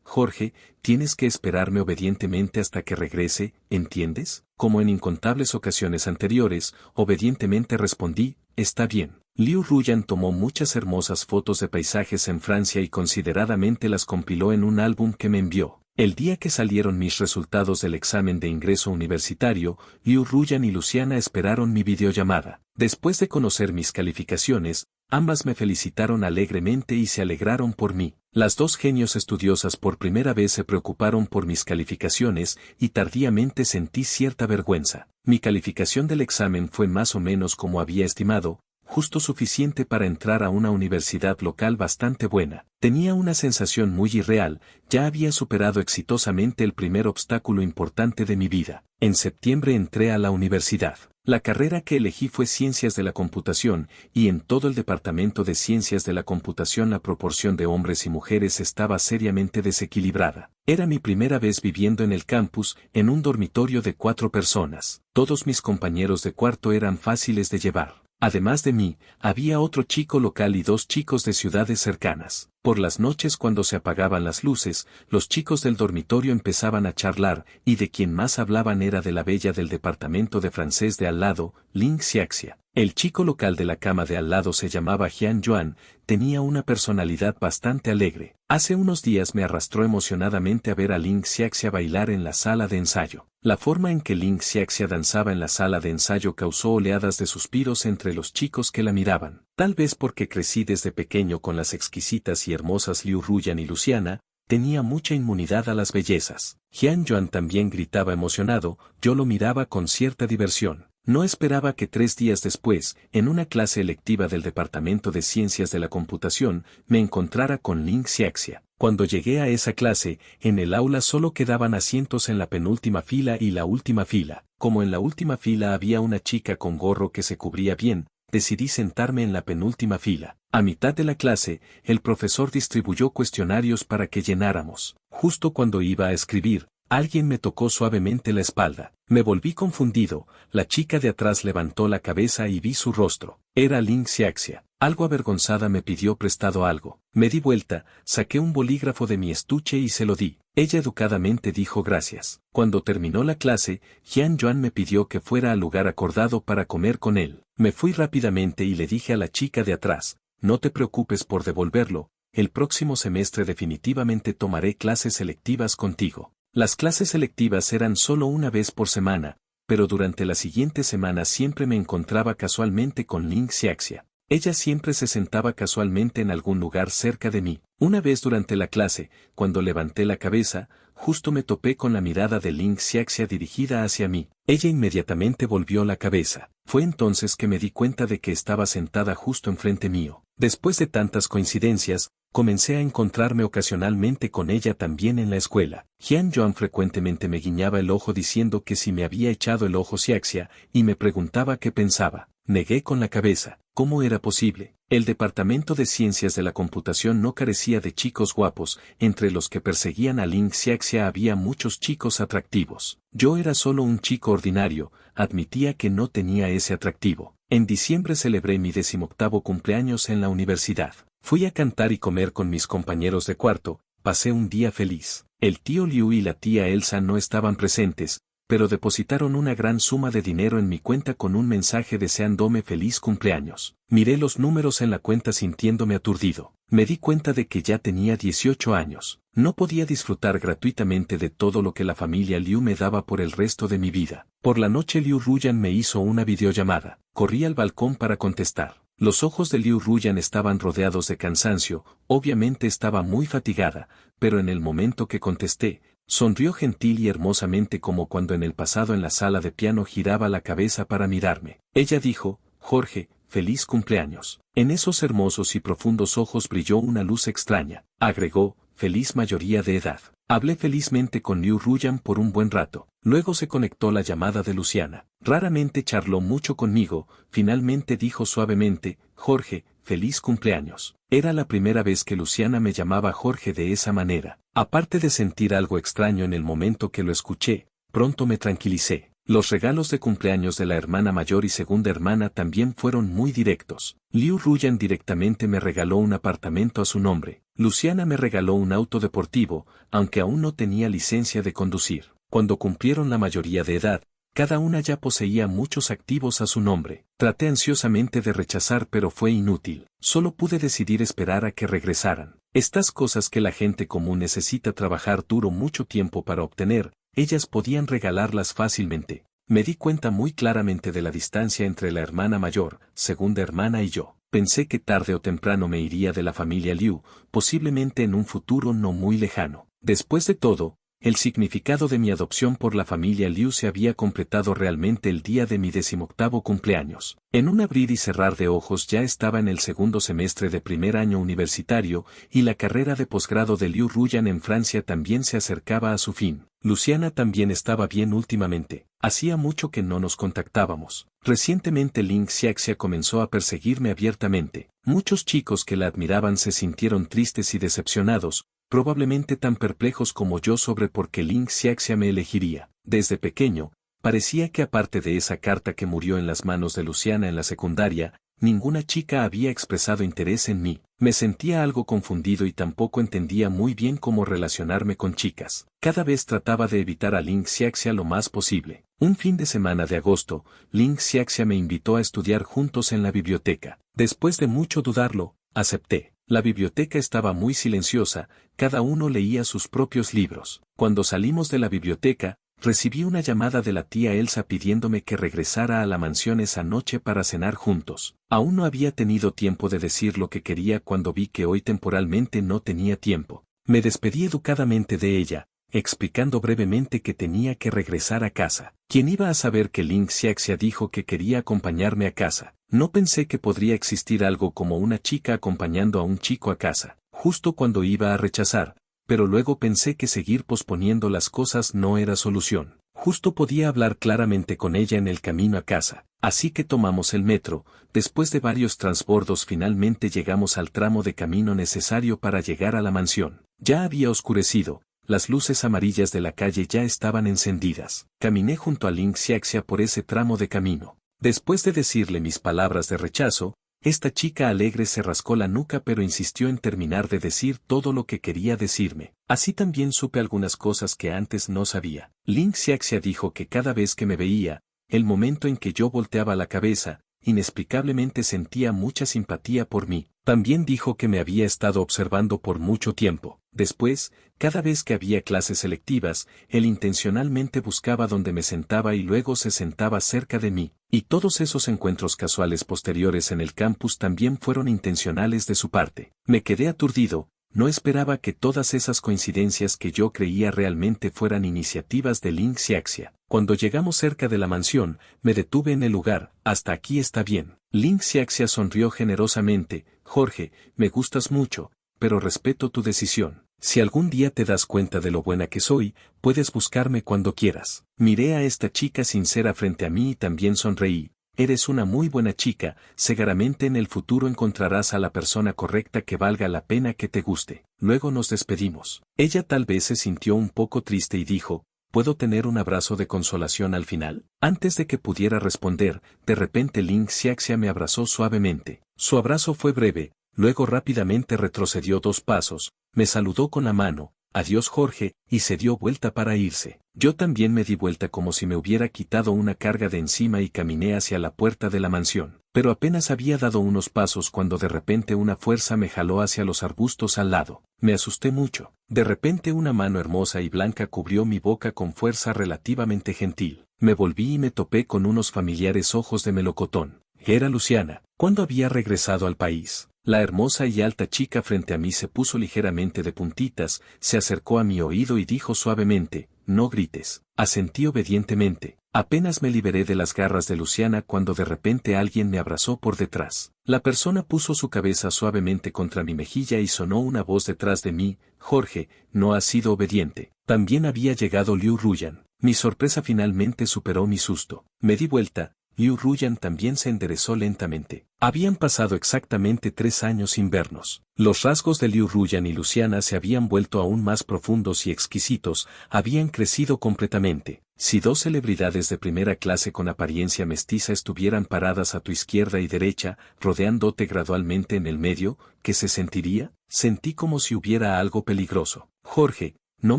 Jorge, tienes que esperarme obedientemente hasta que regrese, ¿entiendes? Como en incontables ocasiones anteriores, obedientemente respondí, está bien. Liu Ruyan tomó muchas hermosas fotos de paisajes en Francia y consideradamente las compiló en un álbum que me envió. El día que salieron mis resultados del examen de ingreso universitario, Liu Ruyan y Luciana esperaron mi videollamada. Después de conocer mis calificaciones, ambas me felicitaron alegremente y se alegraron por mí. Las dos genios estudiosas por primera vez se preocuparon por mis calificaciones y tardíamente sentí cierta vergüenza. Mi calificación del examen fue más o menos como había estimado, justo suficiente para entrar a una universidad local bastante buena. Tenía una sensación muy irreal, ya había superado exitosamente el primer obstáculo importante de mi vida. En septiembre entré a la universidad. La carrera que elegí fue Ciencias de la Computación, y en todo el departamento de Ciencias de la Computación la proporción de hombres y mujeres estaba seriamente desequilibrada. Era mi primera vez viviendo en el campus, en un dormitorio de 4 personas. Todos mis compañeros de cuarto eran fáciles de llevar. Además de mí, había otro chico local y 2 chicos de ciudades cercanas. Por las noches cuando se apagaban las luces, los chicos del dormitorio empezaban a charlar, y de quien más hablaban era de la bella del departamento de francés de al lado, Ling Xiaxia. El chico local de la cama de al lado se llamaba Jian Yuan, tenía una personalidad bastante alegre. Hace unos días me arrastró emocionadamente a ver a Ling Xiaxia bailar en la sala de ensayo. La forma en que Ling Xiaxia danzaba en la sala de ensayo causó oleadas de suspiros entre los chicos que la miraban. Tal vez porque crecí desde pequeño con las exquisitas y hermosas Liu Ruyan y Luciana, tenía mucha inmunidad a las bellezas. Jian Yuan también gritaba emocionado, yo lo miraba con cierta diversión. No esperaba que 3 días después, en una clase electiva del Departamento de Ciencias de la Computación, me encontrara con Ling Xiaxia. Cuando llegué a esa clase, en el aula solo quedaban asientos en la penúltima fila y la última fila. Como en la última fila había una chica con gorro que se cubría bien, decidí sentarme en la penúltima fila. A mitad de la clase, el profesor distribuyó cuestionarios para que llenáramos. Justo cuando iba a escribir, alguien me tocó suavemente la espalda. Me volví confundido, la chica de atrás levantó la cabeza y vi su rostro. Era Ling Xiaxia. Algo avergonzada me pidió prestado algo. Me di vuelta, saqué un bolígrafo de mi estuche y se lo di. Ella educadamente dijo gracias. Cuando terminó la clase, Jian Yuan me pidió que fuera al lugar acordado para comer con él. Me fui rápidamente y le dije a la chica de atrás, no te preocupes por devolverlo, el próximo semestre definitivamente tomaré clases selectivas contigo. Las clases selectivas eran solo una vez por semana, pero durante la siguiente semana siempre me encontraba casualmente con Ling Xiaxia. Ella siempre se sentaba casualmente en algún lugar cerca de mí. Una vez durante la clase, cuando levanté la cabeza, justo me topé con la mirada de Ling Xiaxia dirigida hacia mí. Ella inmediatamente volvió la cabeza. Fue entonces que me di cuenta de que estaba sentada justo enfrente mío. Después de tantas coincidencias, comencé a encontrarme ocasionalmente con ella también en la escuela. Jian Yuan frecuentemente me guiñaba el ojo diciendo que si me había echado el ojo Xiaxia, y me preguntaba qué pensaba. Negué con la cabeza. ¿Cómo era posible? El departamento de ciencias de la computación no carecía de chicos guapos, entre los que perseguían a Ling Xiaxia había muchos chicos atractivos. Yo era solo un chico ordinario, admitía que no tenía ese atractivo. En diciembre celebré mi 18º cumpleaños en la universidad. Fui a cantar y comer con mis compañeros de cuarto, pasé un día feliz. El tío Liu y la tía Elsa no estaban presentes, pero depositaron una gran suma de dinero en mi cuenta con un mensaje deseándome feliz cumpleaños. Miré los números en la cuenta sintiéndome aturdido. Me di cuenta de que ya tenía 18 años. No podía disfrutar gratuitamente de todo lo que la familia Liu me daba por el resto de mi vida. Por la noche Liu Ruyan me hizo una videollamada. Corrí al balcón para contestar. Los ojos de Liu Ruyan estaban rodeados de cansancio, obviamente estaba muy fatigada, pero en el momento que contesté, sonrió gentil y hermosamente como cuando en el pasado en la sala de piano giraba la cabeza para mirarme. Ella dijo, Jorge, feliz cumpleaños. En esos hermosos y profundos ojos brilló una luz extraña. Agregó, feliz mayoría de edad. Hablé felizmente con Liu Ruyan por un buen rato. Luego se conectó la llamada de Luciana. Raramente charló mucho conmigo, finalmente dijo suavemente, Jorge, feliz cumpleaños. Era la primera vez que Luciana me llamaba Jorge de esa manera. Aparte de sentir algo extraño en el momento que lo escuché, pronto me tranquilicé. Los regalos de cumpleaños de la hermana mayor y segunda hermana también fueron muy directos. Liu Ruyan directamente me regaló un apartamento a su nombre. Luciana me regaló un auto deportivo, aunque aún no tenía licencia de conducir. Cuando cumplieron la mayoría de edad, cada una ya poseía muchos activos a su nombre. Traté ansiosamente de rechazar pero fue inútil. Solo pude decidir esperar a que regresaran. Estas cosas que la gente común necesita trabajar duro mucho tiempo para obtener, ellas podían regalarlas fácilmente. Me di cuenta muy claramente de la distancia entre la hermana mayor, segunda hermana y yo. Pensé que tarde o temprano me iría de la familia Liu, posiblemente en un futuro no muy lejano. Después de todo, el significado de mi adopción por la familia Liu se había completado realmente el día de mi 18º cumpleaños. En un abrir y cerrar de ojos ya estaba en el segundo semestre de primer año universitario y la carrera de posgrado de Liu Ruyan en Francia también se acercaba a su fin. Luciana también estaba bien últimamente. Hacía mucho que no nos contactábamos. Recientemente Ling Xiaxia comenzó a perseguirme abiertamente. Muchos chicos que la admiraban se sintieron tristes y decepcionados, probablemente tan perplejos como yo sobre por qué Ling Xiaxia me elegiría. Desde pequeño, parecía que aparte de esa carta que murió en las manos de Luciana en la secundaria, ninguna chica había expresado interés en mí. Me sentía algo confundido y tampoco entendía muy bien cómo relacionarme con chicas. Cada vez trataba de evitar a Ling Xiaxia lo más posible. Un fin de semana de agosto, Ling Xiaxia me invitó a estudiar juntos en la biblioteca. Después de mucho dudarlo, acepté. La biblioteca estaba muy silenciosa, cada uno leía sus propios libros. Cuando salimos de la biblioteca, recibí una llamada de la tía Elsa pidiéndome que regresara a la mansión esa noche para cenar juntos. Aún no había tenido tiempo de decir lo que quería cuando vi que hoy temporalmente no tenía tiempo. Me despedí educadamente de ella, explicando brevemente que tenía que regresar a casa. ¿Quién iba a saber que Ling Xiaxia dijo que quería acompañarme a casa? No pensé que podría existir algo como una chica acompañando a un chico a casa, justo cuando iba a rechazar, pero luego pensé que seguir posponiendo las cosas no era solución. Justo podía hablar claramente con ella en el camino a casa, así que tomamos el metro. Después de varios transbordos finalmente llegamos al tramo de camino necesario para llegar a la mansión. Ya había oscurecido. Las luces amarillas de la calle ya estaban encendidas. Caminé junto a Ling Xiaxia por ese tramo de camino. Después de decirle mis palabras de rechazo, esta chica alegre se rascó la nuca pero insistió en terminar de decir todo lo que quería decirme. Así también supe algunas cosas que antes no sabía. Ling Xiaxia dijo que cada vez que me veía, el momento en que yo volteaba la cabeza, inexplicablemente sentía mucha simpatía por mí. También dijo que me había estado observando por mucho tiempo. Después, cada vez que había clases selectivas, él intencionalmente buscaba donde me sentaba y luego se sentaba cerca de mí, y todos esos encuentros casuales posteriores en el campus también fueron intencionales de su parte. Me quedé aturdido, no esperaba que todas esas coincidencias que yo creía realmente fueran iniciativas de Ling Xiaxia. Cuando llegamos cerca de la mansión, me detuve en el lugar. Hasta aquí está bien. Ling Xiaxia sonrió generosamente. Jorge, me gustas mucho, pero respeto tu decisión. Si algún día te das cuenta de lo buena que soy, puedes buscarme cuando quieras. Miré a esta chica sincera frente a mí y también sonreí. Eres una muy buena chica, seguramente en el futuro encontrarás a la persona correcta que valga la pena que te guste. Luego nos despedimos. Ella tal vez se sintió un poco triste y dijo, ¿puedo tener un abrazo de consolación al final? Antes de que pudiera responder, de repente Ling Xiaxia me abrazó suavemente. Su abrazo fue breve, luego rápidamente retrocedió 2 pasos, me saludó con la mano, adiós Jorge, y se dio vuelta para irse. Yo también me di vuelta como si me hubiera quitado una carga de encima y caminé hacia la puerta de la mansión. Pero apenas había dado unos pasos cuando de repente una fuerza me jaló hacia los arbustos al lado. Me asusté mucho. De repente una mano hermosa y blanca cubrió mi boca con fuerza relativamente gentil. Me volví y me topé con unos familiares ojos de melocotón. Era Luciana. ¿Cuándo había regresado al país? La hermosa y alta chica frente a mí se puso ligeramente de puntitas, se acercó a mi oído y dijo suavemente, no grites. Asentí obedientemente. Apenas me liberé de las garras de Luciana cuando de repente alguien me abrazó por detrás. La persona puso su cabeza suavemente contra mi mejilla y sonó una voz detrás de mí, Jorge, no has sido obediente. También había llegado Liu Ruyan. Mi sorpresa finalmente superó mi susto. Me di vuelta. Liu Ruyan también se enderezó lentamente. Habían pasado exactamente 3 años sin vernos. Los rasgos de Liu Ruyan y Luciana se habían vuelto aún más profundos y exquisitos, habían crecido completamente. Si 2 celebridades de primera clase con apariencia mestiza estuvieran paradas a tu izquierda y derecha, rodeándote gradualmente en el medio, ¿qué se sentiría? Sentí como si hubiera algo peligroso. Jorge, no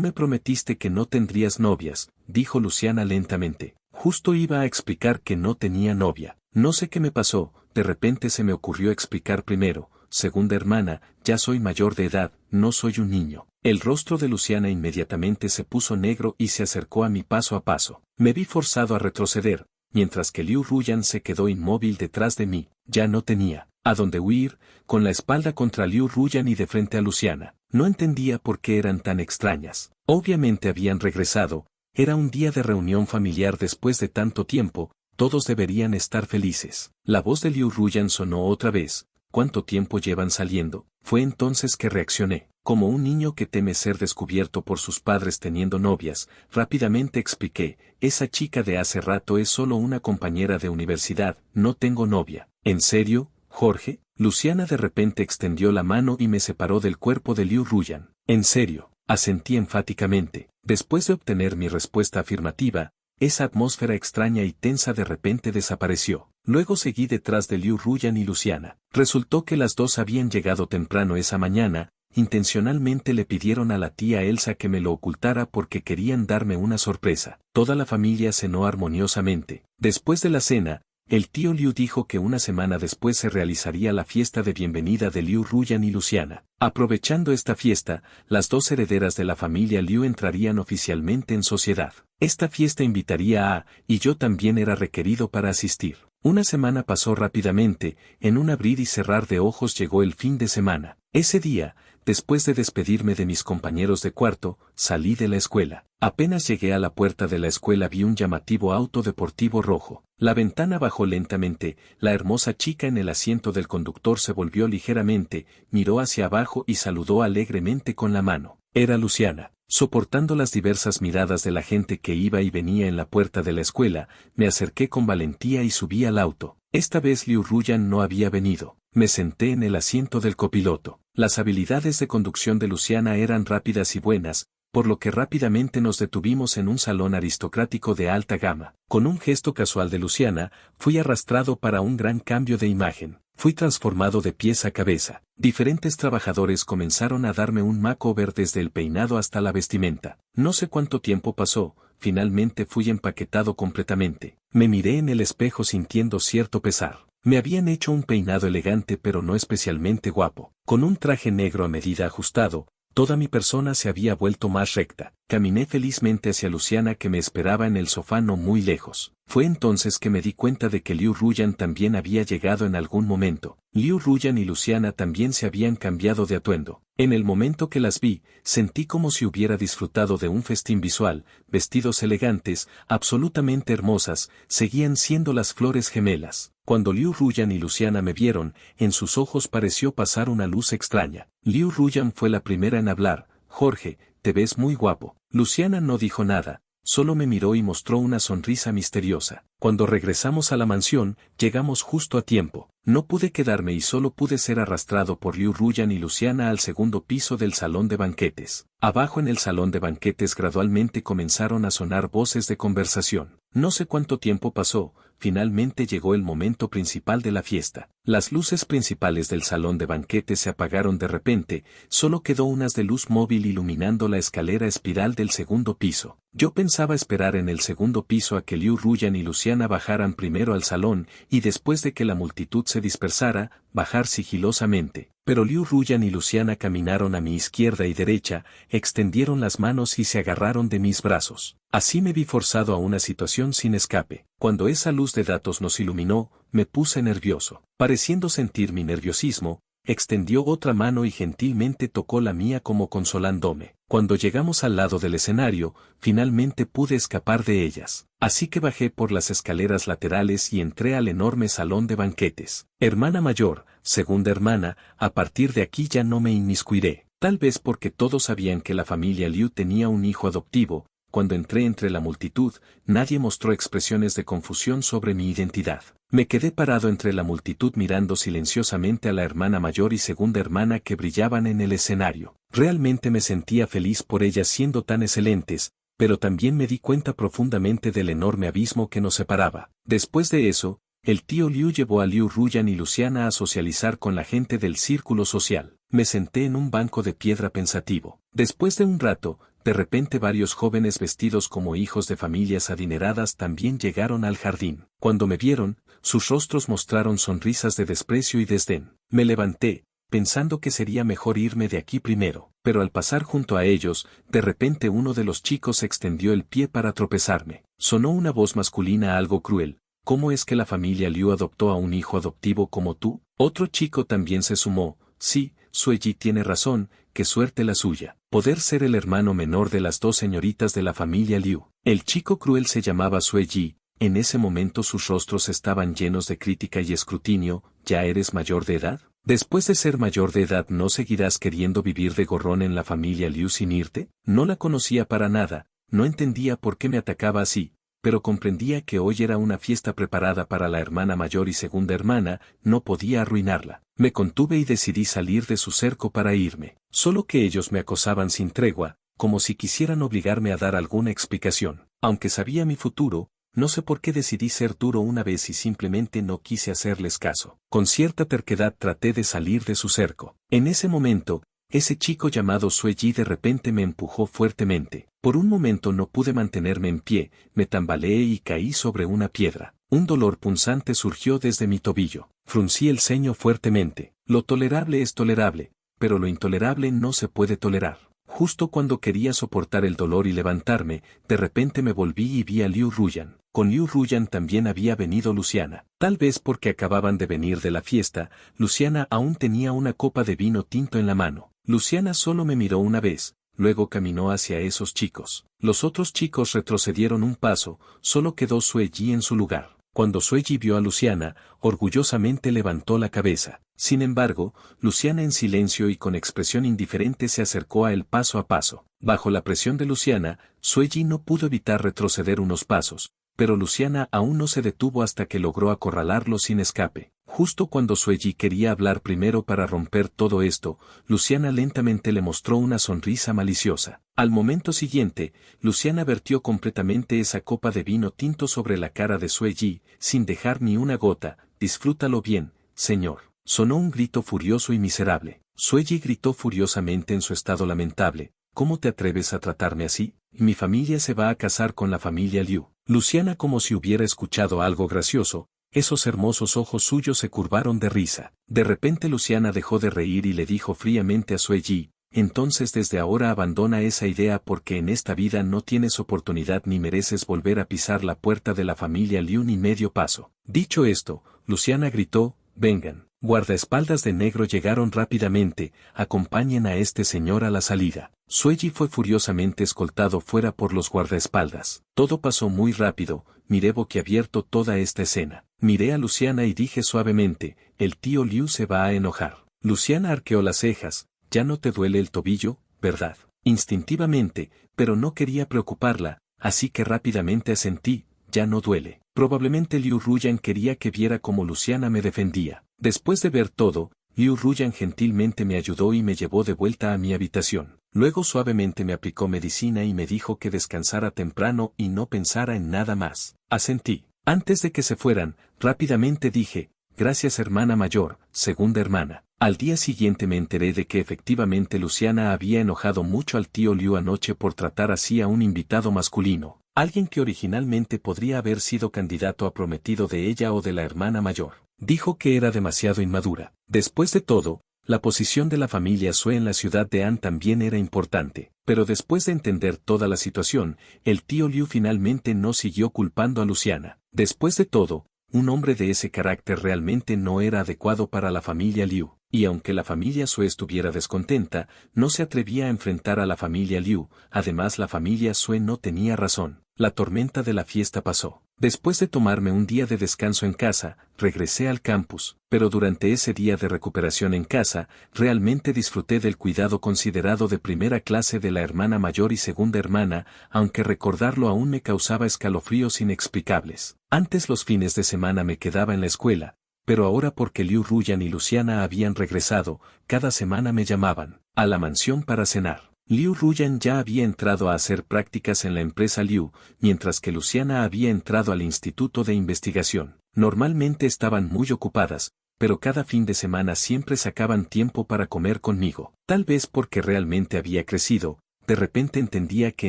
me prometiste que no tendrías novias, dijo Luciana lentamente. Justo iba a explicar que no tenía novia. No sé qué me pasó, de repente se me ocurrió explicar primero, segunda hermana, ya soy mayor de edad, no soy un niño. El rostro de Luciana inmediatamente se puso negro y se acercó a mí paso a paso. Me vi forzado a retroceder, mientras que Liu Ruyan se quedó inmóvil detrás de mí. Ya no tenía a dónde huir, con la espalda contra Liu Ruyan y de frente a Luciana. No entendía por qué eran tan extrañas. Obviamente habían regresado. Era un día de reunión familiar después de tanto tiempo, todos deberían estar felices. La voz de Liu Ruyan sonó otra vez. ¿Cuánto tiempo llevan saliendo? Fue entonces que reaccioné. Como un niño que teme ser descubierto por sus padres teniendo novias, rápidamente expliqué, esa chica de hace rato es solo una compañera de universidad, no tengo novia. ¿En serio, Jorge? Luciana de repente extendió la mano y me separó del cuerpo de Liu Ruyan. ¿En serio? Asentí enfáticamente. Después de obtener mi respuesta afirmativa, esa atmósfera extraña y tensa de repente desapareció. Luego seguí detrás de Liu Ruyan y Luciana. Resultó que las 2 habían llegado temprano esa mañana, intencionalmente le pidieron a la tía Elsa que me lo ocultara porque querían darme una sorpresa. Toda la familia cenó armoniosamente. Después de la cena, el tío Liu dijo que una semana después se realizaría la fiesta de bienvenida de Liu Ruyan y Luciana. Aprovechando esta fiesta, las 2 herederas de la familia Liu entrarían oficialmente en sociedad. Esta fiesta invitaría a, y yo también era requerido para asistir. Una semana pasó rápidamente, en un abrir y cerrar de ojos llegó el fin de semana. Ese día, después de despedirme de mis compañeros de cuarto, salí de la escuela. Apenas llegué a la puerta de la escuela vi un llamativo auto deportivo rojo. La ventana bajó lentamente, la hermosa chica en el asiento del conductor se volvió ligeramente, miró hacia abajo y saludó alegremente con la mano. Era Luciana. Soportando las diversas miradas de la gente que iba y venía en la puerta de la escuela, me acerqué con valentía y subí al auto. Esta vez Liu Ruyan no había venido. Me senté en el asiento del copiloto. Las habilidades de conducción de Luciana eran rápidas y buenas, por lo que rápidamente nos detuvimos en un salón aristocrático de alta gama. Con un gesto casual de Luciana, fui arrastrado para un gran cambio de imagen. Fui transformado de pies a cabeza. Diferentes trabajadores comenzaron a darme un makeover desde el peinado hasta la vestimenta. No sé cuánto tiempo pasó, finalmente fui empaquetado completamente. Me miré en el espejo sintiendo cierto pesar. Me habían hecho un peinado elegante pero no especialmente guapo. Con un traje negro a medida ajustado, toda mi persona se había vuelto más recta. Caminé felizmente hacia Luciana que me esperaba en el sofá no muy lejos. Fue entonces que me di cuenta de que Liu Ruyan también había llegado en algún momento. Liu Ruyan y Luciana también se habían cambiado de atuendo. En el momento que las vi, sentí como si hubiera disfrutado de un festín visual, vestidos elegantes, absolutamente hermosas, seguían siendo las flores gemelas. Cuando Liu Ruyan y Luciana me vieron, en sus ojos pareció pasar una luz extraña. Liu Ruyan fue la primera en hablar. Jorge, te ves muy guapo. Luciana no dijo nada, solo me miró y mostró una sonrisa misteriosa. Cuando regresamos a la mansión, llegamos justo a tiempo. No pude quedarme y solo pude ser arrastrado por Liu Ruyan y Luciana al segundo piso del salón de banquetes. Abajo en el salón de banquetes gradualmente comenzaron a sonar voces de conversación. No sé cuánto tiempo pasó, finalmente llegó el momento principal de la fiesta. Las luces principales del salón de banquetes se apagaron de repente, solo quedó unas de luz móvil iluminando la escalera espiral del segundo piso. Yo pensaba esperar en el segundo piso a que Liu Ruyan y Luciana bajaran primero al salón y después de que la multitud se dispersara, bajar sigilosamente. Pero Liu Ruyan y Luciana caminaron a mi izquierda y derecha, extendieron las manos y se agarraron de mis brazos. Así me vi forzado a una situación sin escape. Cuando esa luz de datos nos iluminó, me puse nervioso. Pareciendo sentir mi nerviosismo, extendió otra mano y gentilmente tocó la mía como consolándome. Cuando llegamos al lado del escenario, finalmente pude escapar de ellas. Así que bajé por las escaleras laterales y entré al enorme salón de banquetes. Hermana mayor, segunda hermana, a partir de aquí ya no me inmiscuiré. Tal vez porque todos sabían que la familia Liu tenía un hijo adoptivo. Cuando entré entre la multitud, nadie mostró expresiones de confusión sobre mi identidad. Me quedé parado entre la multitud mirando silenciosamente a la hermana mayor y segunda hermana que brillaban en el escenario. Realmente me sentía feliz por ellas siendo tan excelentes, pero también me di cuenta profundamente del enorme abismo que nos separaba. Después de eso, el tío Liu llevó a Liu Ruyan y Luciana a socializar con la gente del círculo social. Me senté en un banco de piedra pensativo. Después de un rato, de repente varios jóvenes vestidos como hijos de familias adineradas también llegaron al jardín. Cuando me vieron, sus rostros mostraron sonrisas de desprecio y desdén. Me levanté, pensando que sería mejor irme de aquí primero, pero al pasar junto a ellos, de repente uno de los chicos extendió el pie para tropezarme. Sonó una voz masculina algo cruel. ¿Cómo es que la familia Liu adoptó a un hijo adoptivo como tú? Otro chico también se sumó. Sí, Sueji tiene razón, qué suerte la suya. Poder ser el hermano menor de las dos señoritas de la familia Liu. El chico cruel se llamaba Sueji. En ese momento sus rostros estaban llenos de crítica y escrutinio. ¿Ya eres mayor de edad? Después de ser mayor de edad ¿no seguirás queriendo vivir de gorrón en la familia Liu sin irte? No la conocía para nada, no entendía por qué me atacaba así, pero comprendía que hoy era una fiesta preparada para la hermana mayor y segunda hermana, no podía arruinarla. Me contuve y decidí salir de su cerco para irme. Solo que ellos me acosaban sin tregua, como si quisieran obligarme a dar alguna explicación. Aunque sabía mi futuro, no sé por qué decidí ser duro una vez y simplemente no quise hacerles caso. Con cierta terquedad traté de salir de su cerco. En ese momento, ese chico llamado Sueji de repente me empujó fuertemente. Por un momento no pude mantenerme en pie, me tambaleé y caí sobre una piedra. Un dolor punzante surgió desde mi tobillo. Fruncí el ceño fuertemente. Lo tolerable es tolerable, pero lo intolerable no se puede tolerar. Justo cuando quería soportar el dolor y levantarme, de repente me volví y vi a Liu Ruyan. Con Liu Ruyan también había venido Luciana. Tal vez porque acababan de venir de la fiesta, Luciana aún tenía una copa de vino tinto en la mano. Luciana solo me miró una vez, luego caminó hacia esos chicos. Los otros chicos retrocedieron un paso, solo quedó Sueji en su lugar. Cuando Sueji vio a Luciana, orgullosamente levantó la cabeza. Sin embargo, Luciana en silencio y con expresión indiferente se acercó a él paso a paso. Bajo la presión de Luciana, Sueji no pudo evitar retroceder unos pasos, pero Luciana aún no se detuvo hasta que logró acorralarlo sin escape. Justo cuando Sueji quería hablar primero para romper todo esto, Luciana lentamente le mostró una sonrisa maliciosa. Al momento siguiente, Luciana vertió completamente esa copa de vino tinto sobre la cara de Sueji, sin dejar ni una gota. Disfrútalo bien, señor. Sonó un grito furioso y miserable. Sueji gritó furiosamente en su estado lamentable. ¿Cómo te atreves a tratarme así? Mi familia se va a casar con la familia Liu. Luciana, como si hubiera escuchado algo gracioso, Esos hermosos ojos suyos se curvaron de risa. De repente Luciana dejó de reír y le dijo fríamente a Sueyi, entonces desde ahora abandona esa idea porque en esta vida no tienes oportunidad ni mereces volver a pisar la puerta de la familia Liu ni medio paso. Dicho esto, Luciana gritó, vengan. Guardaespaldas de negro llegaron rápidamente, acompañen a este señor a la salida. Sueyi fue furiosamente escoltado fuera por los guardaespaldas. Todo pasó muy rápido, miré boquiabierto toda esta escena. Miré a Luciana y dije suavemente, el tío Liu se va a enojar. Luciana arqueó las cejas, ya no te duele el tobillo, ¿verdad? Instintivamente, pero no quería preocuparla, así que rápidamente asentí, ya no duele. Probablemente Liu Ruyan quería que viera cómo Luciana me defendía. Después de ver todo, Liu Ruyan gentilmente me ayudó y me llevó de vuelta a mi habitación. Luego suavemente me aplicó medicina y me dijo que descansara temprano y no pensara en nada más. Asentí. Antes de que se fueran, rápidamente dije, gracias hermana mayor, segunda hermana. Al día siguiente me enteré de que efectivamente Luciana había enojado mucho al tío Liu anoche por tratar así a un invitado masculino, alguien que originalmente podría haber sido candidato a prometido de ella o de la hermana mayor. Dijo que era demasiado inmadura. Después de todo, la posición de la familia Sue en la ciudad de An también era importante, pero después de entender toda la situación, el tío Liu finalmente no siguió culpando a Luciana. Después de todo, un hombre de ese carácter realmente no era adecuado para la familia Liu, y aunque la familia Sue estuviera descontenta, no se atrevía a enfrentar a la familia Liu, además la familia Sue no tenía razón. La tormenta de la fiesta pasó. Después de tomarme un día de descanso en casa, regresé al campus, pero durante ese día de recuperación en casa, realmente disfruté del cuidado considerado de primera clase de la hermana mayor y segunda hermana, aunque recordarlo aún me causaba escalofríos inexplicables. Antes los fines de semana me quedaba en la escuela, pero ahora porque Liu Ruyan y Luciana habían regresado, cada semana me llamaban a la mansión para cenar. Liu Ruyan ya había entrado a hacer prácticas en la empresa Liu, mientras que Luciana había entrado al instituto de investigación. Normalmente estaban muy ocupadas, pero cada fin de semana siempre sacaban tiempo para comer conmigo. Tal vez porque realmente había crecido, de repente entendía que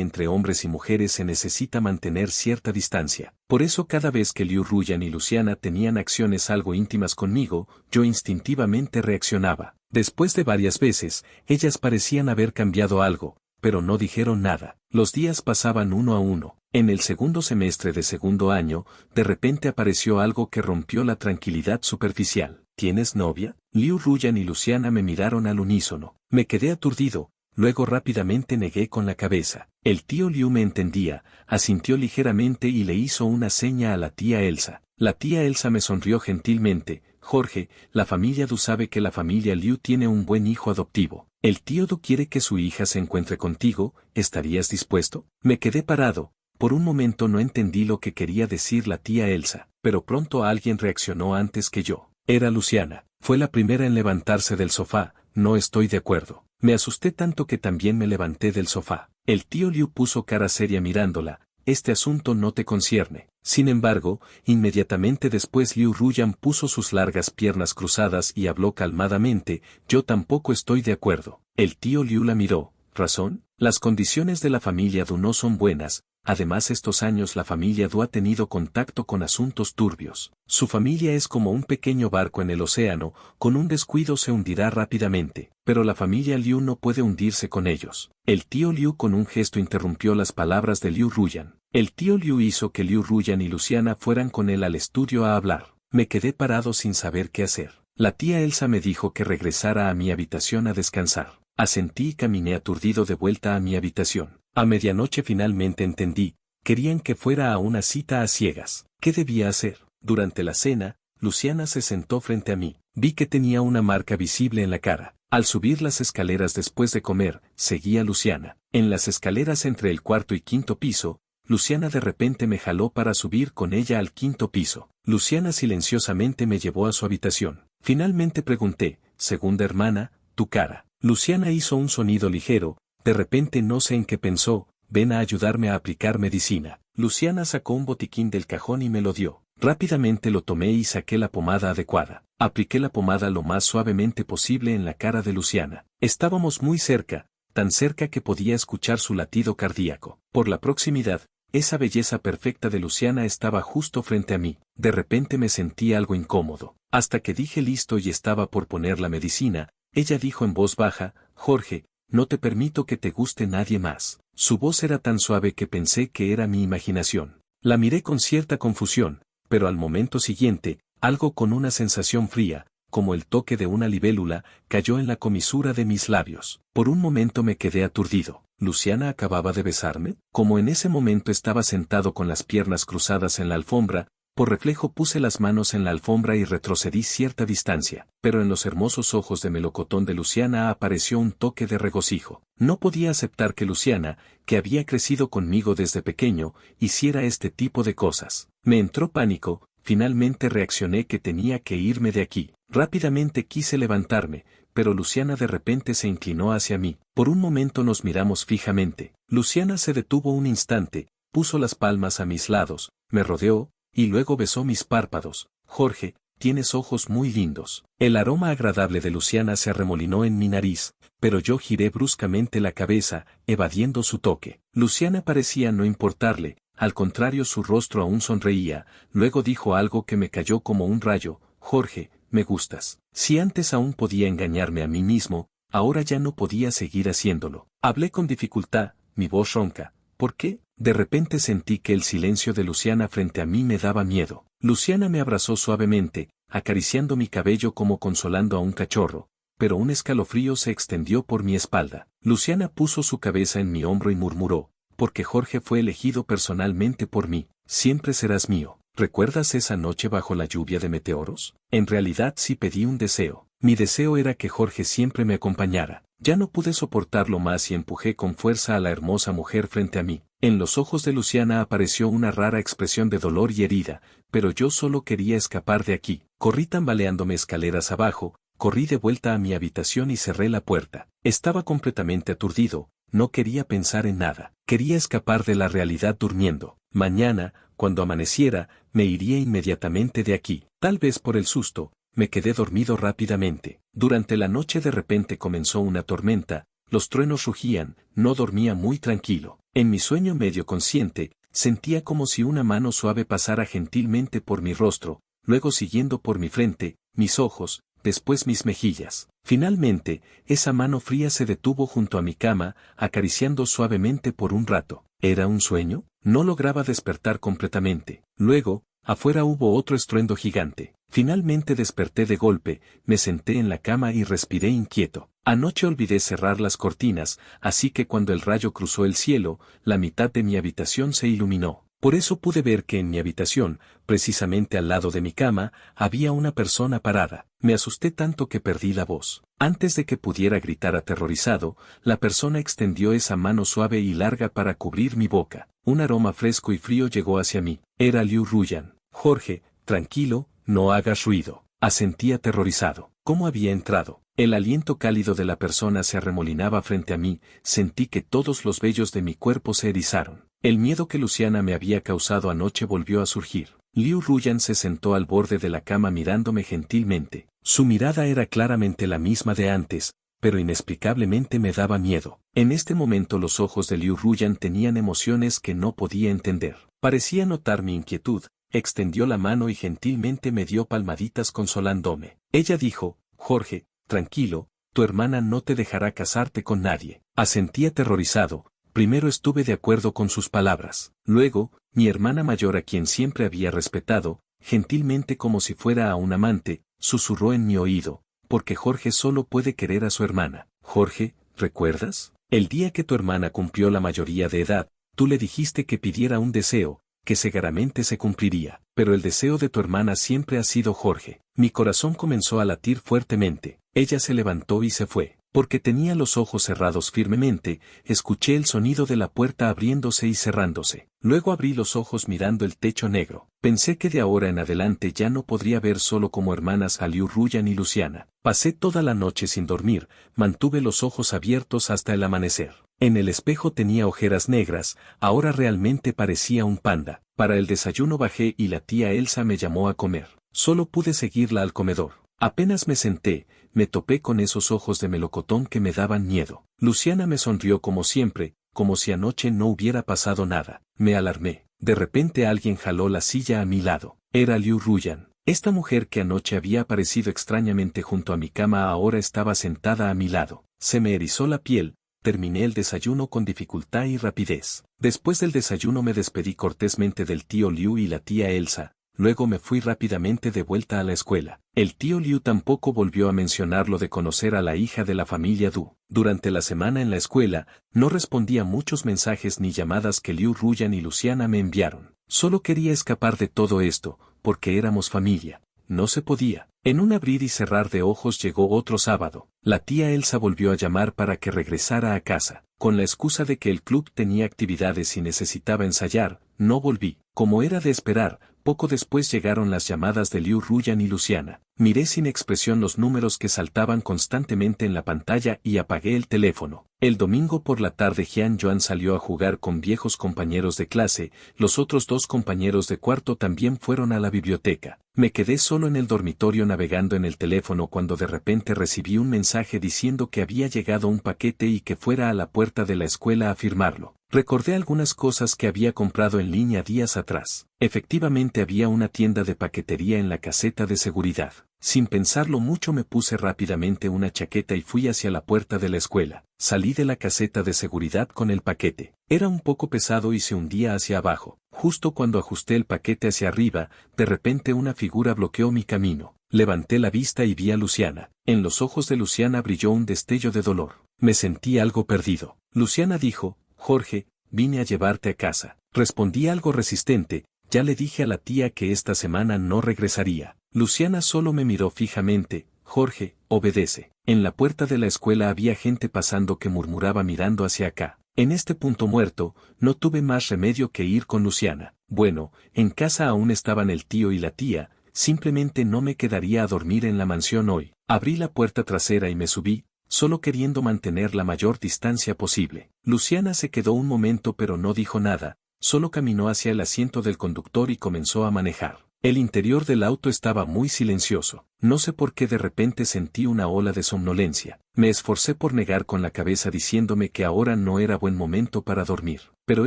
entre hombres y mujeres se necesita mantener cierta distancia. Por eso cada vez que Liu Ruyan y Luciana tenían acciones algo íntimas conmigo, yo instintivamente reaccionaba. Después de varias veces, ellas parecían haber cambiado algo, pero no dijeron nada. Los días pasaban uno a uno. En el segundo semestre de segundo año, de repente apareció algo que rompió la tranquilidad superficial. ¿Tienes novia? Liu Ruyan y Luciana me miraron al unísono. Me quedé aturdido. Luego rápidamente negué con la cabeza. El tío Liu me entendía, asintió ligeramente y le hizo una seña a la tía Elsa. La tía Elsa me sonrió gentilmente. Jorge, la familia Du sabe que la familia Liu tiene un buen hijo adoptivo. El tío Du quiere que su hija se encuentre contigo, ¿estarías dispuesto? Me quedé parado. Por un momento no entendí lo que quería decir la tía Elsa, pero pronto alguien reaccionó antes que yo. Era Luciana. Fue la primera en levantarse del sofá. No estoy de acuerdo. Me asusté tanto que también me levanté del sofá. El tío Liu puso cara seria mirándola. Este asunto no te concierne. Sin embargo, inmediatamente después Liu Ruyan puso sus largas piernas cruzadas y habló calmadamente, yo tampoco estoy de acuerdo. El tío Liu la miró. ¿Razón? Las condiciones de la familia Du no son buenas, además estos años la familia Du ha tenido contacto con asuntos turbios. Su familia es como un pequeño barco en el océano, con un descuido se hundirá rápidamente, pero la familia Liu no puede hundirse con ellos. El tío Liu con un gesto interrumpió las palabras de Liu Ruyan. El tío Liu hizo que Liu Ruyan y Luciana fueran con él al estudio a hablar. Me quedé parado sin saber qué hacer. La tía Elsa me dijo que regresara a mi habitación a descansar. Asentí y caminé aturdido de vuelta a mi habitación. A medianoche finalmente entendí, querían que fuera a una cita a ciegas. ¿Qué debía hacer? Durante la cena, Luciana se sentó frente a mí. Vi que tenía una marca visible en la cara. Al subir las escaleras después de comer, seguí a Luciana. En las escaleras entre el cuarto y quinto piso, Luciana de repente me jaló para subir con ella al quinto piso. Luciana silenciosamente me llevó a su habitación. Finalmente pregunté, segunda hermana, tu cara. Luciana hizo un sonido ligero, de repente no sé en qué pensó, ven a ayudarme a aplicar medicina. Luciana sacó un botiquín del cajón y me lo dio. Rápidamente lo tomé y saqué la pomada adecuada. Apliqué la pomada lo más suavemente posible en la cara de Luciana. Estábamos muy cerca, tan cerca que podía escuchar su latido cardíaco. Por la proximidad, esa belleza perfecta de Luciana estaba justo frente a mí. De repente me sentí algo incómodo. Hasta que dije listo y estaba por poner la medicina, ella dijo en voz baja, Jorge, no te permito que te guste nadie más. Su voz era tan suave que pensé que era mi imaginación. La miré con cierta confusión, pero al momento siguiente, algo con una sensación fría, como el toque de una libélula, cayó en la comisura de mis labios. Por un momento me quedé aturdido. ¿Luciana acababa de besarme? Como en ese momento estaba sentado con las piernas cruzadas en la alfombra, por reflejo puse las manos en la alfombra y retrocedí cierta distancia, pero en los hermosos ojos de melocotón de Luciana apareció un toque de regocijo. No podía aceptar que Luciana, que había crecido conmigo desde pequeño, hiciera este tipo de cosas. Me entró pánico, finalmente reaccioné que tenía que irme de aquí. Rápidamente quise levantarme, pero Luciana de repente se inclinó hacia mí. Por un momento nos miramos fijamente. Luciana se detuvo un instante, puso las palmas a mis lados, me rodeó, y luego besó mis párpados. Jorge, tienes ojos muy lindos. El aroma agradable de Luciana se arremolinó en mi nariz, pero yo giré bruscamente la cabeza, evadiendo su toque. Luciana parecía no importarle, al contrario su rostro aún sonreía, luego dijo algo que me cayó como un rayo, Jorge, me gustas. Si antes aún podía engañarme a mí mismo, ahora ya no podía seguir haciéndolo. Hablé con dificultad, mi voz ronca. ¿Por qué? De repente sentí que el silencio de Luciana frente a mí me daba miedo. Luciana me abrazó suavemente, acariciando mi cabello como consolando a un cachorro, pero un escalofrío se extendió por mi espalda. Luciana puso su cabeza en mi hombro y murmuró, porque Jorge fue elegido personalmente por mí, siempre serás mío. ¿Recuerdas esa noche bajo la lluvia de meteoros? En realidad sí pedí un deseo. Mi deseo era que Jorge siempre me acompañara. Ya no pude soportarlo más y empujé con fuerza a la hermosa mujer frente a mí. En los ojos de Luciana apareció una rara expresión de dolor y herida, pero yo solo quería escapar de aquí. Corrí tambaleándome escaleras abajo, corrí de vuelta a mi habitación y cerré la puerta. Estaba completamente aturdido, no quería pensar en nada. Quería escapar de la realidad durmiendo. Mañana, cuando amaneciera, me iría inmediatamente de aquí. Tal vez por el susto, me quedé dormido rápidamente. Durante la noche de repente comenzó una tormenta, los truenos rugían, no dormía muy tranquilo. En mi sueño medio consciente, sentía como si una mano suave pasara gentilmente por mi rostro, luego siguiendo por mi frente, mis ojos, después mis mejillas. Finalmente, esa mano fría se detuvo junto a mi cama, acariciando suavemente por un rato. ¿Era un sueño? No lograba despertar completamente. Luego, afuera hubo otro estruendo gigante. Finalmente desperté de golpe, me senté en la cama y respiré inquieto. Anoche olvidé cerrar las cortinas, así que cuando el rayo cruzó el cielo, la mitad de mi habitación se iluminó. Por eso pude ver que en mi habitación, precisamente al lado de mi cama, había una persona parada. Me asusté tanto que perdí la voz. Antes de que pudiera gritar aterrorizado, la persona extendió esa mano suave y larga para cubrir mi boca. Un aroma fresco y frío llegó hacia mí. Era Liu Ruyan. Jorge, tranquilo, no hagas ruido. Asentí aterrorizado. ¿Cómo había entrado? El aliento cálido de la persona se arremolinaba frente a mí, sentí que todos los vellos de mi cuerpo se erizaron. El miedo que Luciana me había causado anoche volvió a surgir. Liu Ruyan se sentó al borde de la cama mirándome gentilmente. Su mirada era claramente la misma de antes, pero inexplicablemente me daba miedo. En este momento los ojos de Liu Ruyan tenían emociones que no podía entender. Parecía notar mi inquietud, extendió la mano y gentilmente me dio palmaditas consolándome. Ella dijo, Jorge, tranquilo, tu hermana no te dejará casarte con nadie. Asentí aterrorizado. Primero estuve de acuerdo con sus palabras. Luego, mi hermana mayor a quien siempre había respetado, gentilmente como si fuera a un amante, susurró en mi oído, porque Jorge solo puede querer a su hermana. Jorge, ¿recuerdas? El día que tu hermana cumplió la mayoría de edad, tú le dijiste que pidiera un deseo, que seguramente se cumpliría, pero el deseo de tu hermana siempre ha sido Jorge. Mi corazón comenzó a latir fuertemente. Ella se levantó y se fue. Porque tenía los ojos cerrados firmemente, escuché el sonido de la puerta abriéndose y cerrándose. Luego abrí los ojos mirando el techo negro. Pensé que de ahora en adelante ya no podría ver solo como hermanas a Liu Ruyan y Luciana. Pasé toda la noche sin dormir, mantuve los ojos abiertos hasta el amanecer. En el espejo tenía ojeras negras, ahora realmente parecía un panda. Para el desayuno bajé y la tía Elsa me llamó a comer. Solo pude seguirla al comedor. Apenas me senté, me topé con esos ojos de melocotón que me daban miedo. Luciana me sonrió como siempre, como si anoche no hubiera pasado nada. Me alarmé. De repente alguien jaló la silla a mi lado. Era Liu Ruyan. Esta mujer que anoche había aparecido extrañamente junto a mi cama ahora estaba sentada a mi lado. Se me erizó la piel. Terminé el desayuno con dificultad y rapidez. Después del desayuno me despedí cortésmente del tío Liu y la tía Elsa. Luego me fui rápidamente de vuelta a la escuela. El tío Liu tampoco volvió a mencionar lo de conocer a la hija de la familia Du. Durante la semana en la escuela, no respondí a muchos mensajes ni llamadas que Liu Ruyan y Luciana me enviaron. Solo quería escapar de todo esto, porque éramos familia. No se podía. En un abrir y cerrar de ojos llegó otro sábado. La tía Elsa volvió a llamar para que regresara a casa. Con la excusa de que el club tenía actividades y necesitaba ensayar, no volví. Como era de esperar, poco después llegaron las llamadas de Liu Ruyan y Luciana. Miré sin expresión los números que saltaban constantemente en la pantalla y apagué el teléfono. El domingo por la tarde Jian Yuan salió a jugar con viejos compañeros de clase, los otros dos compañeros de cuarto también fueron a la biblioteca. Me quedé solo en el dormitorio navegando en el teléfono cuando de repente recibí un mensaje diciendo que había llegado un paquete y que fuera a la puerta de la escuela a firmarlo. Recordé algunas cosas que había comprado en línea días atrás. Efectivamente había una tienda de paquetería en la caseta de seguridad. Sin pensarlo mucho me puse rápidamente una chaqueta y fui hacia la puerta de la escuela. Salí de la caseta de seguridad con el paquete. Era un poco pesado y se hundía hacia abajo. Justo cuando ajusté el paquete hacia arriba, de repente una figura bloqueó mi camino. Levanté la vista y vi a Luciana. En los ojos de Luciana brilló un destello de dolor. Me sentí algo perdido. Luciana dijo: Jorge, vine a llevarte a casa. Respondí algo resistente: ya le dije a la tía que esta semana no regresaría. Luciana solo me miró fijamente: Jorge, obedece. En la puerta de la escuela había gente pasando que murmuraba mirando hacia acá. En este punto muerto, no tuve más remedio que ir con Luciana. Bueno, en casa aún estaban el tío y la tía, simplemente no me quedaría a dormir en la mansión hoy. Abrí la puerta trasera y me subí, solo queriendo mantener la mayor distancia posible. Luciana se quedó un momento pero no dijo nada, solo caminó hacia el asiento del conductor y comenzó a manejar. El interior del auto estaba muy silencioso. No sé por qué de repente sentí una ola de somnolencia. Me esforcé por negar con la cabeza diciéndome que ahora no era buen momento para dormir. Pero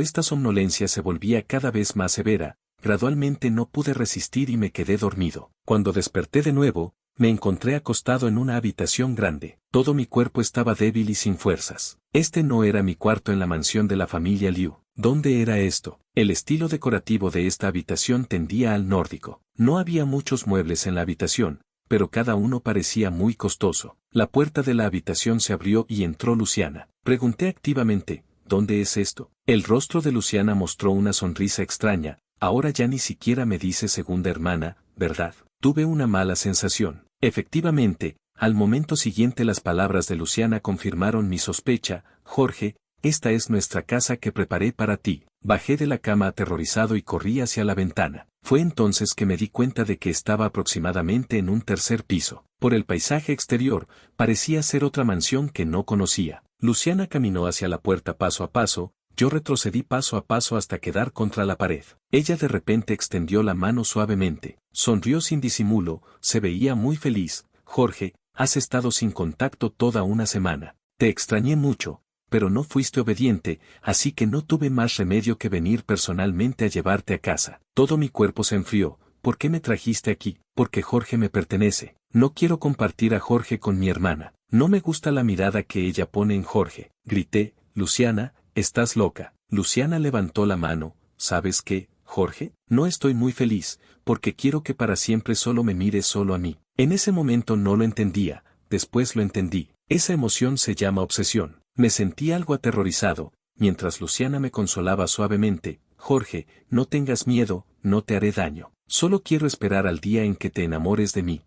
esta somnolencia se volvía cada vez más severa. Gradualmente no pude resistir y me quedé dormido. Cuando desperté de nuevo, me encontré acostado en una habitación grande. Todo mi cuerpo estaba débil y sin fuerzas. Este no era mi cuarto en la mansión de la familia Liu. ¿Dónde era esto? El estilo decorativo de esta habitación tendía al nórdico. No había muchos muebles en la habitación, pero cada uno parecía muy costoso. La puerta de la habitación se abrió y entró Luciana. Pregunté activamente: ¿dónde es esto? El rostro de Luciana mostró una sonrisa extraña. Ahora ya ni siquiera me dice segunda hermana, ¿verdad? Tuve una mala sensación. Efectivamente, al momento siguiente las palabras de Luciana confirmaron mi sospecha: Jorge, esta es nuestra casa que preparé para ti. Bajé de la cama aterrorizado y corrí hacia la ventana. Fue entonces que me di cuenta de que estaba aproximadamente en un tercer piso. Por el paisaje exterior, parecía ser otra mansión que no conocía. Luciana caminó hacia la puerta paso a paso, yo retrocedí paso a paso hasta quedar contra la pared. Ella de repente extendió la mano suavemente. Sonrió sin disimulo, se veía muy feliz. Jorge, has estado sin contacto toda una semana. Te extrañé mucho, pero no fuiste obediente, así que no tuve más remedio que venir personalmente a llevarte a casa. Todo mi cuerpo se enfrió. ¿Por qué me trajiste aquí? Porque Jorge me pertenece. No quiero compartir a Jorge con mi hermana. No me gusta la mirada que ella pone en Jorge. Grité: Luciana, estás loca. Luciana levantó la mano. ¿Sabes qué, Jorge? No estoy muy feliz, porque quiero que para siempre solo me mires solo a mí. En ese momento no lo entendía, después lo entendí. Esa emoción se llama obsesión. Me sentí algo aterrorizado, mientras Luciana me consolaba suavemente: Jorge, no tengas miedo, no te haré daño. Solo quiero esperar al día en que te enamores de mí.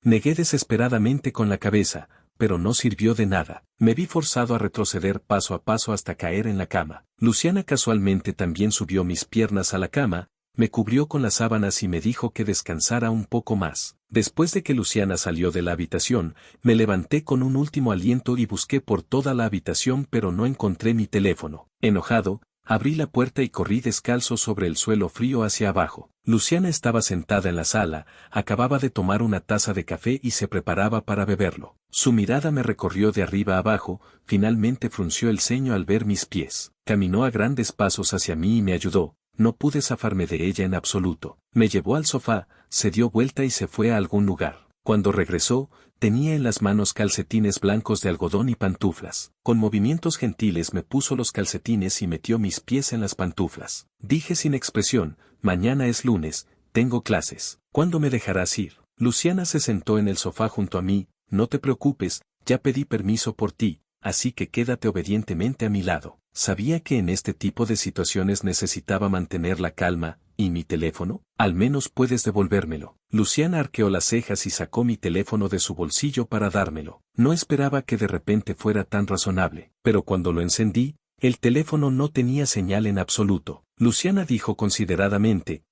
Negué desesperadamente con la cabeza, pero no sirvió de nada. Me vi forzado a retroceder paso a paso hasta caer en la cama. Luciana casualmente también subió mis piernas a la cama, me cubrió con las sábanas y me dijo que descansara un poco más. Después de que Luciana salió de la habitación, me levanté con un último aliento y busqué por toda la habitación pero no encontré mi teléfono. Enojado, abrí la puerta y corrí descalzo sobre el suelo frío hacia abajo. Luciana estaba sentada en la sala, acababa de tomar una taza de café y se preparaba para beberlo. Su mirada me recorrió de arriba a abajo, finalmente frunció el ceño al ver mis pies. Caminó a grandes pasos hacia mí y me ayudó. No pude zafarme de ella en absoluto. Me llevó al sofá, se dio vuelta y se fue a algún lugar. Cuando regresó, tenía en las manos calcetines blancos de algodón y pantuflas. Con movimientos gentiles me puso los calcetines y metió mis pies en las pantuflas. Dije sin expresión, mañana es lunes, tengo clases. ¿Cuándo me dejarás ir? Luciana se sentó en el sofá junto a mí, no te preocupes, ya pedí permiso por ti, así que quédate obedientemente a mi lado. Sabía que en este tipo de situaciones necesitaba mantener la calma. ¿Y mi teléfono? Al menos puedes devolvérmelo. Luciana arqueó las cejas y sacó mi teléfono de su bolsillo para dármelo. No esperaba que de repente fuera tan razonable, pero cuando lo encendí, el teléfono no tenía señal en absoluto. Luciana dijo consideradamente,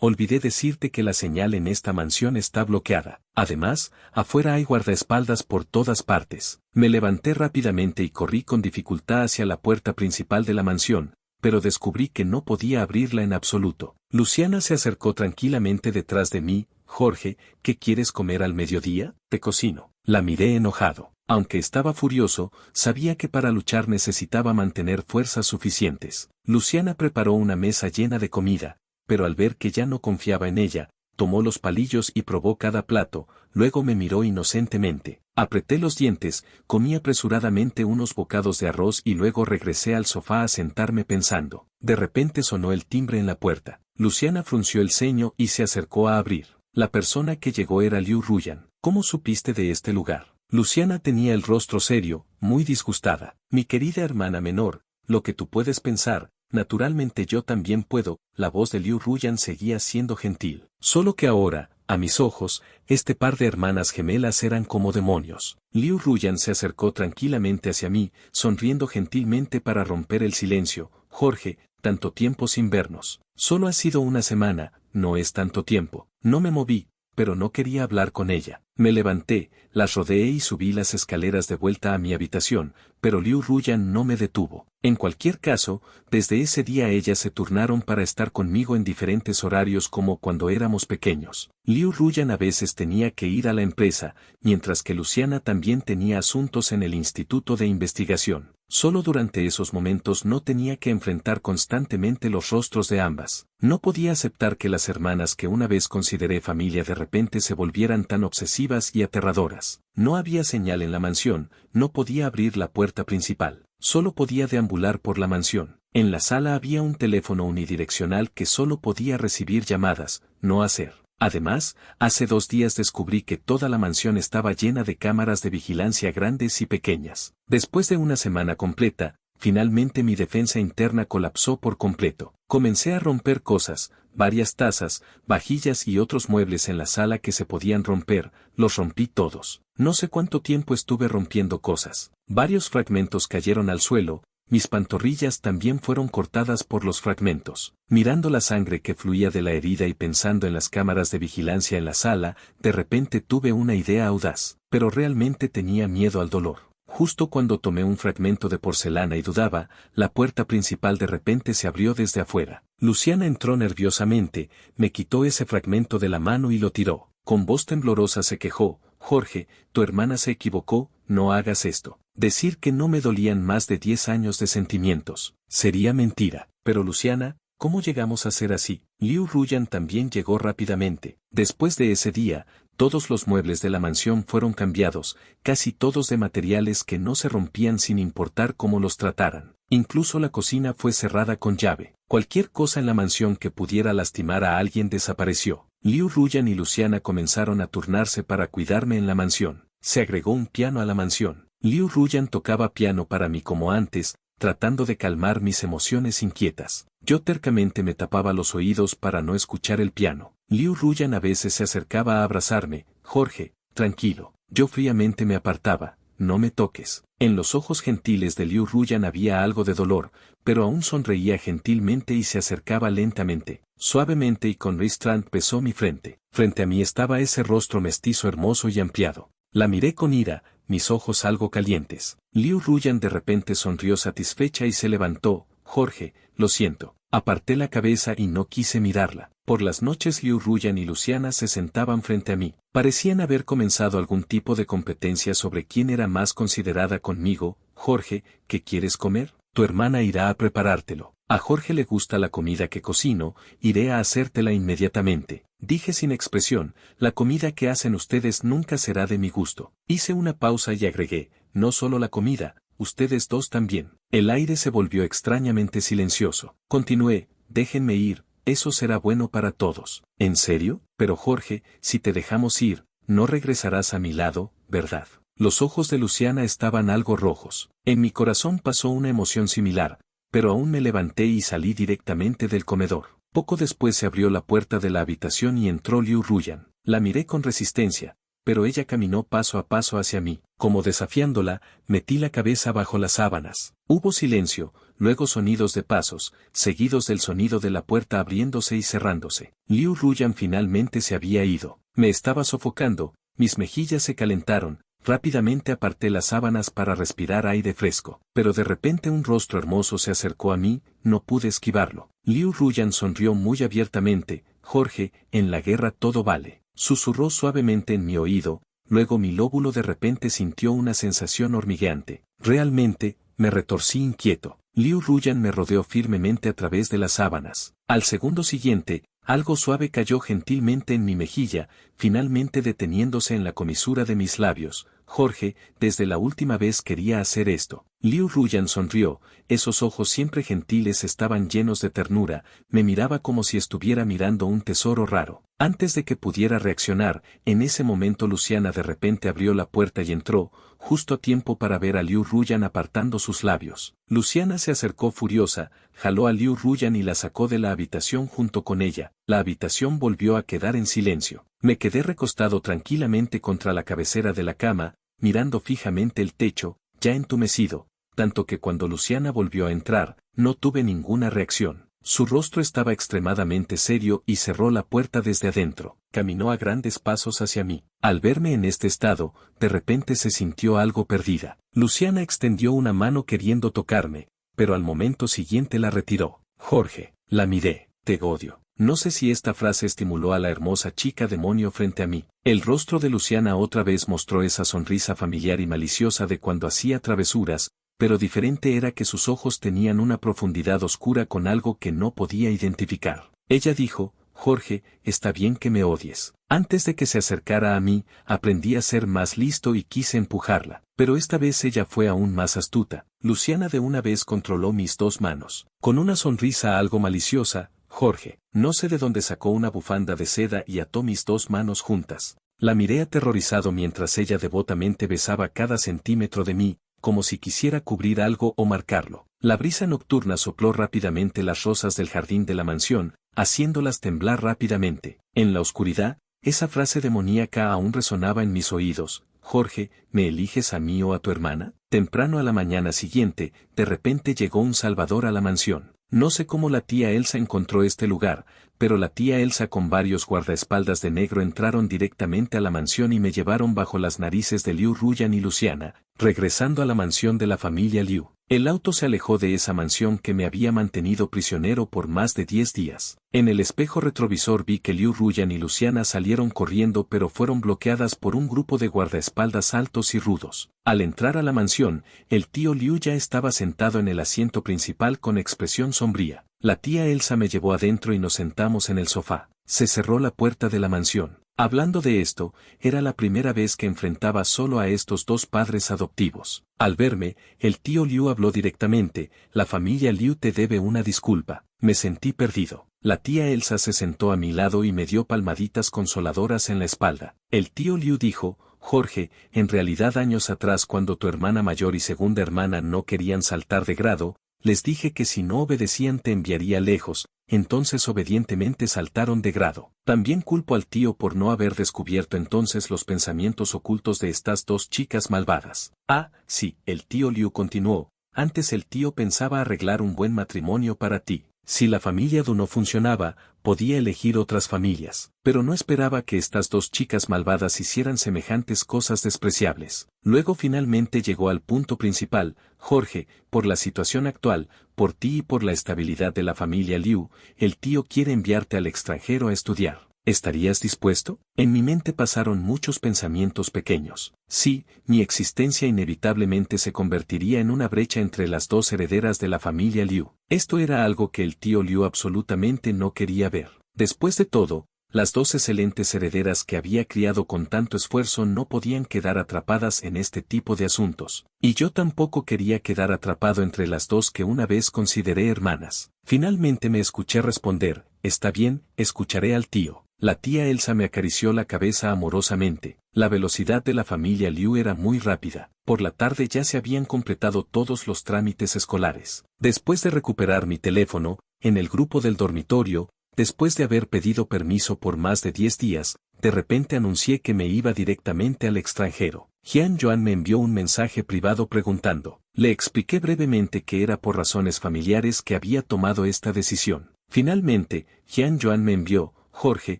olvidé decirte que la señal en esta mansión está bloqueada. Además, afuera hay guardaespaldas por todas partes. Me levanté rápidamente y corrí con dificultad hacia la puerta principal de la mansión, pero descubrí que no podía abrirla en absoluto. Luciana se acercó tranquilamente detrás de mí. Jorge, ¿qué quieres comer al mediodía? Te cocino. La miré enojado. Aunque estaba furioso, sabía que para luchar necesitaba mantener fuerzas suficientes. Luciana preparó una mesa llena de comida, pero al ver que ya no confiaba en ella, tomó los palillos y probó cada plato, luego me miró inocentemente. Apreté los dientes, comí apresuradamente unos bocados de arroz y luego regresé al sofá a sentarme pensando. De repente sonó el timbre en la puerta. Luciana frunció el ceño y se acercó a abrir. La persona que llegó era Liu Ruyan. ¿Cómo supiste de este lugar? Luciana tenía el rostro serio, muy disgustada. Mi querida hermana menor, lo que tú puedes pensar, naturalmente yo también puedo. La voz de Liu Ruyan seguía siendo gentil. Solo que ahora, a mis ojos, este par de hermanas gemelas eran como demonios. Liu Ruyan se acercó tranquilamente hacia mí, sonriendo gentilmente para romper el silencio. Jorge, tanto tiempo sin vernos. Solo ha sido una semana, no es tanto tiempo. No me moví, pero no quería hablar con ella. Me levanté, las rodeé y subí las escaleras de vuelta a mi habitación, pero Liu Ruyan no me detuvo. En cualquier caso, desde ese día ellas se turnaron para estar conmigo en diferentes horarios como cuando éramos pequeños. Liu Ruyan a veces tenía que ir a la empresa, mientras que Luciana también tenía asuntos en el instituto de investigación. Solo durante esos momentos no tenía que enfrentar constantemente los rostros de ambas. No podía aceptar que las hermanas que una vez consideré familia de repente se volvieran tan obsesivas y aterradoras. No había señal en la mansión, no podía abrir la puerta principal. Solo podía deambular por la mansión. En la sala había un teléfono unidireccional que solo podía recibir llamadas, no hacer. Además, hace 2 días descubrí que toda la mansión estaba llena de cámaras de vigilancia grandes y pequeñas. Después de una semana completa, finalmente mi defensa interna colapsó por completo. Comencé a romper cosas, varias tazas, vajillas y otros muebles en la sala que se podían romper, los rompí todos. No sé cuánto tiempo estuve rompiendo cosas. Varios fragmentos cayeron al suelo. Mis pantorrillas también fueron cortadas por los fragmentos. Mirando la sangre que fluía de la herida y pensando en las cámaras de vigilancia en la sala, de repente tuve una idea audaz, pero realmente tenía miedo al dolor. Justo cuando tomé un fragmento de porcelana y dudaba, la puerta principal de repente se abrió desde afuera. Luciana entró nerviosamente, me quitó ese fragmento de la mano y lo tiró. Con voz temblorosa se quejó, Jorge, tu hermana se equivocó, no hagas esto. Decir que no me dolían más de 10 años de sentimientos. Sería mentira. Pero Luciana, ¿cómo llegamos a ser así? Liu Ruyan también llegó rápidamente. Después de ese día, todos los muebles de la mansión fueron cambiados, casi todos de materiales que no se rompían sin importar cómo los trataran. Incluso la cocina fue cerrada con llave. Cualquier cosa en la mansión que pudiera lastimar a alguien desapareció. Liu Ruyan y Luciana comenzaron a turnarse para cuidarme en la mansión. Se agregó un piano a la mansión. Liu Ruyan tocaba piano para mí como antes, tratando de calmar mis emociones inquietas. Yo tercamente me tapaba los oídos para no escuchar el piano. Liu Ruyan a veces se acercaba a abrazarme. Jorge, tranquilo. Yo fríamente me apartaba. No me toques. En los ojos gentiles de Liu Ruyan había algo de dolor, pero aún sonreía gentilmente y se acercaba lentamente. Suavemente y con restraint besó mi frente. Frente a mí estaba ese rostro mestizo hermoso y ampliado. La miré con ira, mis ojos algo calientes. Liu Ruyan de repente sonrió satisfecha y se levantó. Jorge, lo siento. Aparté la cabeza y no quise mirarla. Por las noches Liu Ruyan y Luciana se sentaban frente a mí. Parecían haber comenzado algún tipo de competencia sobre quién era más considerada conmigo. Jorge, ¿qué quieres comer? Tu hermana irá a preparártelo. A Jorge le gusta la comida que cocino, iré a hacértela inmediatamente. Dije sin expresión, la comida que hacen ustedes nunca será de mi gusto. Hice una pausa y agregué, no solo la comida, ustedes dos también. El aire se volvió extrañamente silencioso. Continué, déjenme ir, eso será bueno para todos. ¿En serio? Pero Jorge, si te dejamos ir, no regresarás a mi lado, ¿verdad? Los ojos de Luciana estaban algo rojos. En mi corazón pasó una emoción similar, pero aún me levanté y salí directamente del comedor. Poco después se abrió la puerta de la habitación y entró Liu Ruyan. La miré con resistencia, pero ella caminó paso a paso hacia mí. Como desafiándola, metí la cabeza bajo las sábanas. Hubo silencio, luego sonidos de pasos, seguidos del sonido de la puerta abriéndose y cerrándose. Liu Ruyan finalmente se había ido. Me estaba sofocando, mis mejillas se calentaron. Rápidamente aparté las sábanas para respirar aire fresco, pero de repente un rostro hermoso se acercó a mí, no pude esquivarlo. Liu Ruyan sonrió muy abiertamente, Jorge, en la guerra todo vale. Susurró suavemente en mi oído, luego mi lóbulo de repente sintió una sensación hormigueante. Realmente, me retorcí inquieto. Liu Ruyan me rodeó firmemente a través de las sábanas. Al segundo siguiente, algo suave cayó gentilmente en mi mejilla, finalmente deteniéndose en la comisura de mis labios. Jorge, desde la última vez quería hacer esto. Liu Ruyan sonrió, esos ojos siempre gentiles estaban llenos de ternura, me miraba como si estuviera mirando un tesoro raro. Antes de que pudiera reaccionar, en ese momento Luciana de repente abrió la puerta y entró, justo a tiempo para ver a Liu Ruyan apartando sus labios. Luciana se acercó furiosa, jaló a Liu Ruyan y la sacó de la habitación junto con ella. La habitación volvió a quedar en silencio. Me quedé recostado tranquilamente contra la cabecera de la cama, mirando fijamente el techo, ya entumecido, tanto que cuando Luciana volvió a entrar, no tuve ninguna reacción. Su rostro estaba extremadamente serio y cerró la puerta desde adentro. Caminó a grandes pasos hacia mí. Al verme en este estado, de repente se sintió algo perdida. Luciana extendió una mano queriendo tocarme, pero al momento siguiente la retiró. Jorge, la miré, te odio. No sé si esta frase estimuló a la hermosa chica demonio frente a mí. El rostro de Luciana otra vez mostró esa sonrisa familiar y maliciosa de cuando hacía travesuras, pero diferente era que sus ojos tenían una profundidad oscura con algo que no podía identificar. Ella dijo, Jorge, está bien que me odies. Antes de que se acercara a mí, aprendí a ser más listo y quise empujarla, pero esta vez ella fue aún más astuta. Luciana de una vez controló mis dos manos. Con una sonrisa algo maliciosa, Jorge, no sé de dónde sacó una bufanda de seda y ató mis dos manos juntas. La miré aterrorizado mientras ella devotamente besaba cada centímetro de mí, como si quisiera cubrir algo o marcarlo. La brisa nocturna sopló rápidamente las rosas del jardín de la mansión, haciéndolas temblar rápidamente. En la oscuridad, esa frase demoníaca aún resonaba en mis oídos. Jorge, ¿me eliges a mí o a tu hermana? Temprano a la mañana siguiente, de repente llegó un salvador a la mansión. No sé cómo la tía Elsa encontró este lugar, pero la tía Elsa con varios guardaespaldas de negro entraron directamente a la mansión y me llevaron bajo las narices de Liu Ruyan y Luciana, regresando a la mansión de la familia Liu. El auto se alejó de esa mansión que me había mantenido prisionero por más de 10 días. En el espejo retrovisor vi que Liu Ruyan y Luciana salieron corriendo pero fueron bloqueadas por un grupo de guardaespaldas altos y rudos. Al entrar a la mansión, el tío Liu ya estaba sentado en el asiento principal con expresión sombría. La tía Elsa me llevó adentro y nos sentamos en el sofá. Se cerró la puerta de la mansión. Hablando de esto, era la primera vez que enfrentaba solo a estos dos padres adoptivos. Al verme, el tío Liu habló directamente, la familia Liu te debe una disculpa. Me sentí perdido. La tía Elsa se sentó a mi lado y me dio palmaditas consoladoras en la espalda. El tío Liu dijo, Jorge, en realidad años atrás cuando tu hermana mayor y segunda hermana no querían saltar de grado, les dije que si no obedecían te enviaría lejos, entonces obedientemente saltaron de grado. También culpo al tío por no haber descubierto entonces los pensamientos ocultos de estas dos chicas malvadas. Ah, sí, el tío Liu continuó, antes el tío pensaba arreglar un buen matrimonio para ti. Si la familia Du no funcionaba, podía elegir otras familias, pero no esperaba que estas dos chicas malvadas hicieran semejantes cosas despreciables. Luego finalmente llegó al punto principal: Jorge, por la situación actual, por ti y por la estabilidad de la familia Liu, el tío quiere enviarte al extranjero a estudiar. ¿Estarías dispuesto? En mi mente pasaron muchos pensamientos pequeños. Sí, mi existencia inevitablemente se convertiría en una brecha entre las dos herederas de la familia Liu. Esto era algo que el tío Liu absolutamente no quería ver. Después de todo, las dos excelentes herederas que había criado con tanto esfuerzo no podían quedar atrapadas en este tipo de asuntos. Y yo tampoco quería quedar atrapado entre las dos que una vez consideré hermanas. Finalmente me escuché responder: está bien, escucharé al tío. La tía Elsa me acarició la cabeza amorosamente. La velocidad de la familia Liu era muy rápida. Por la tarde ya se habían completado todos los trámites escolares. Después de recuperar mi teléfono, en el grupo del dormitorio, después de haber pedido permiso por más de 10 días, de repente anuncié que me iba directamente al extranjero. Jian Yuan me envió un mensaje privado preguntando. Le expliqué brevemente que era por razones familiares que había tomado esta decisión. Finalmente, Jian Yuan me envió: Jorge,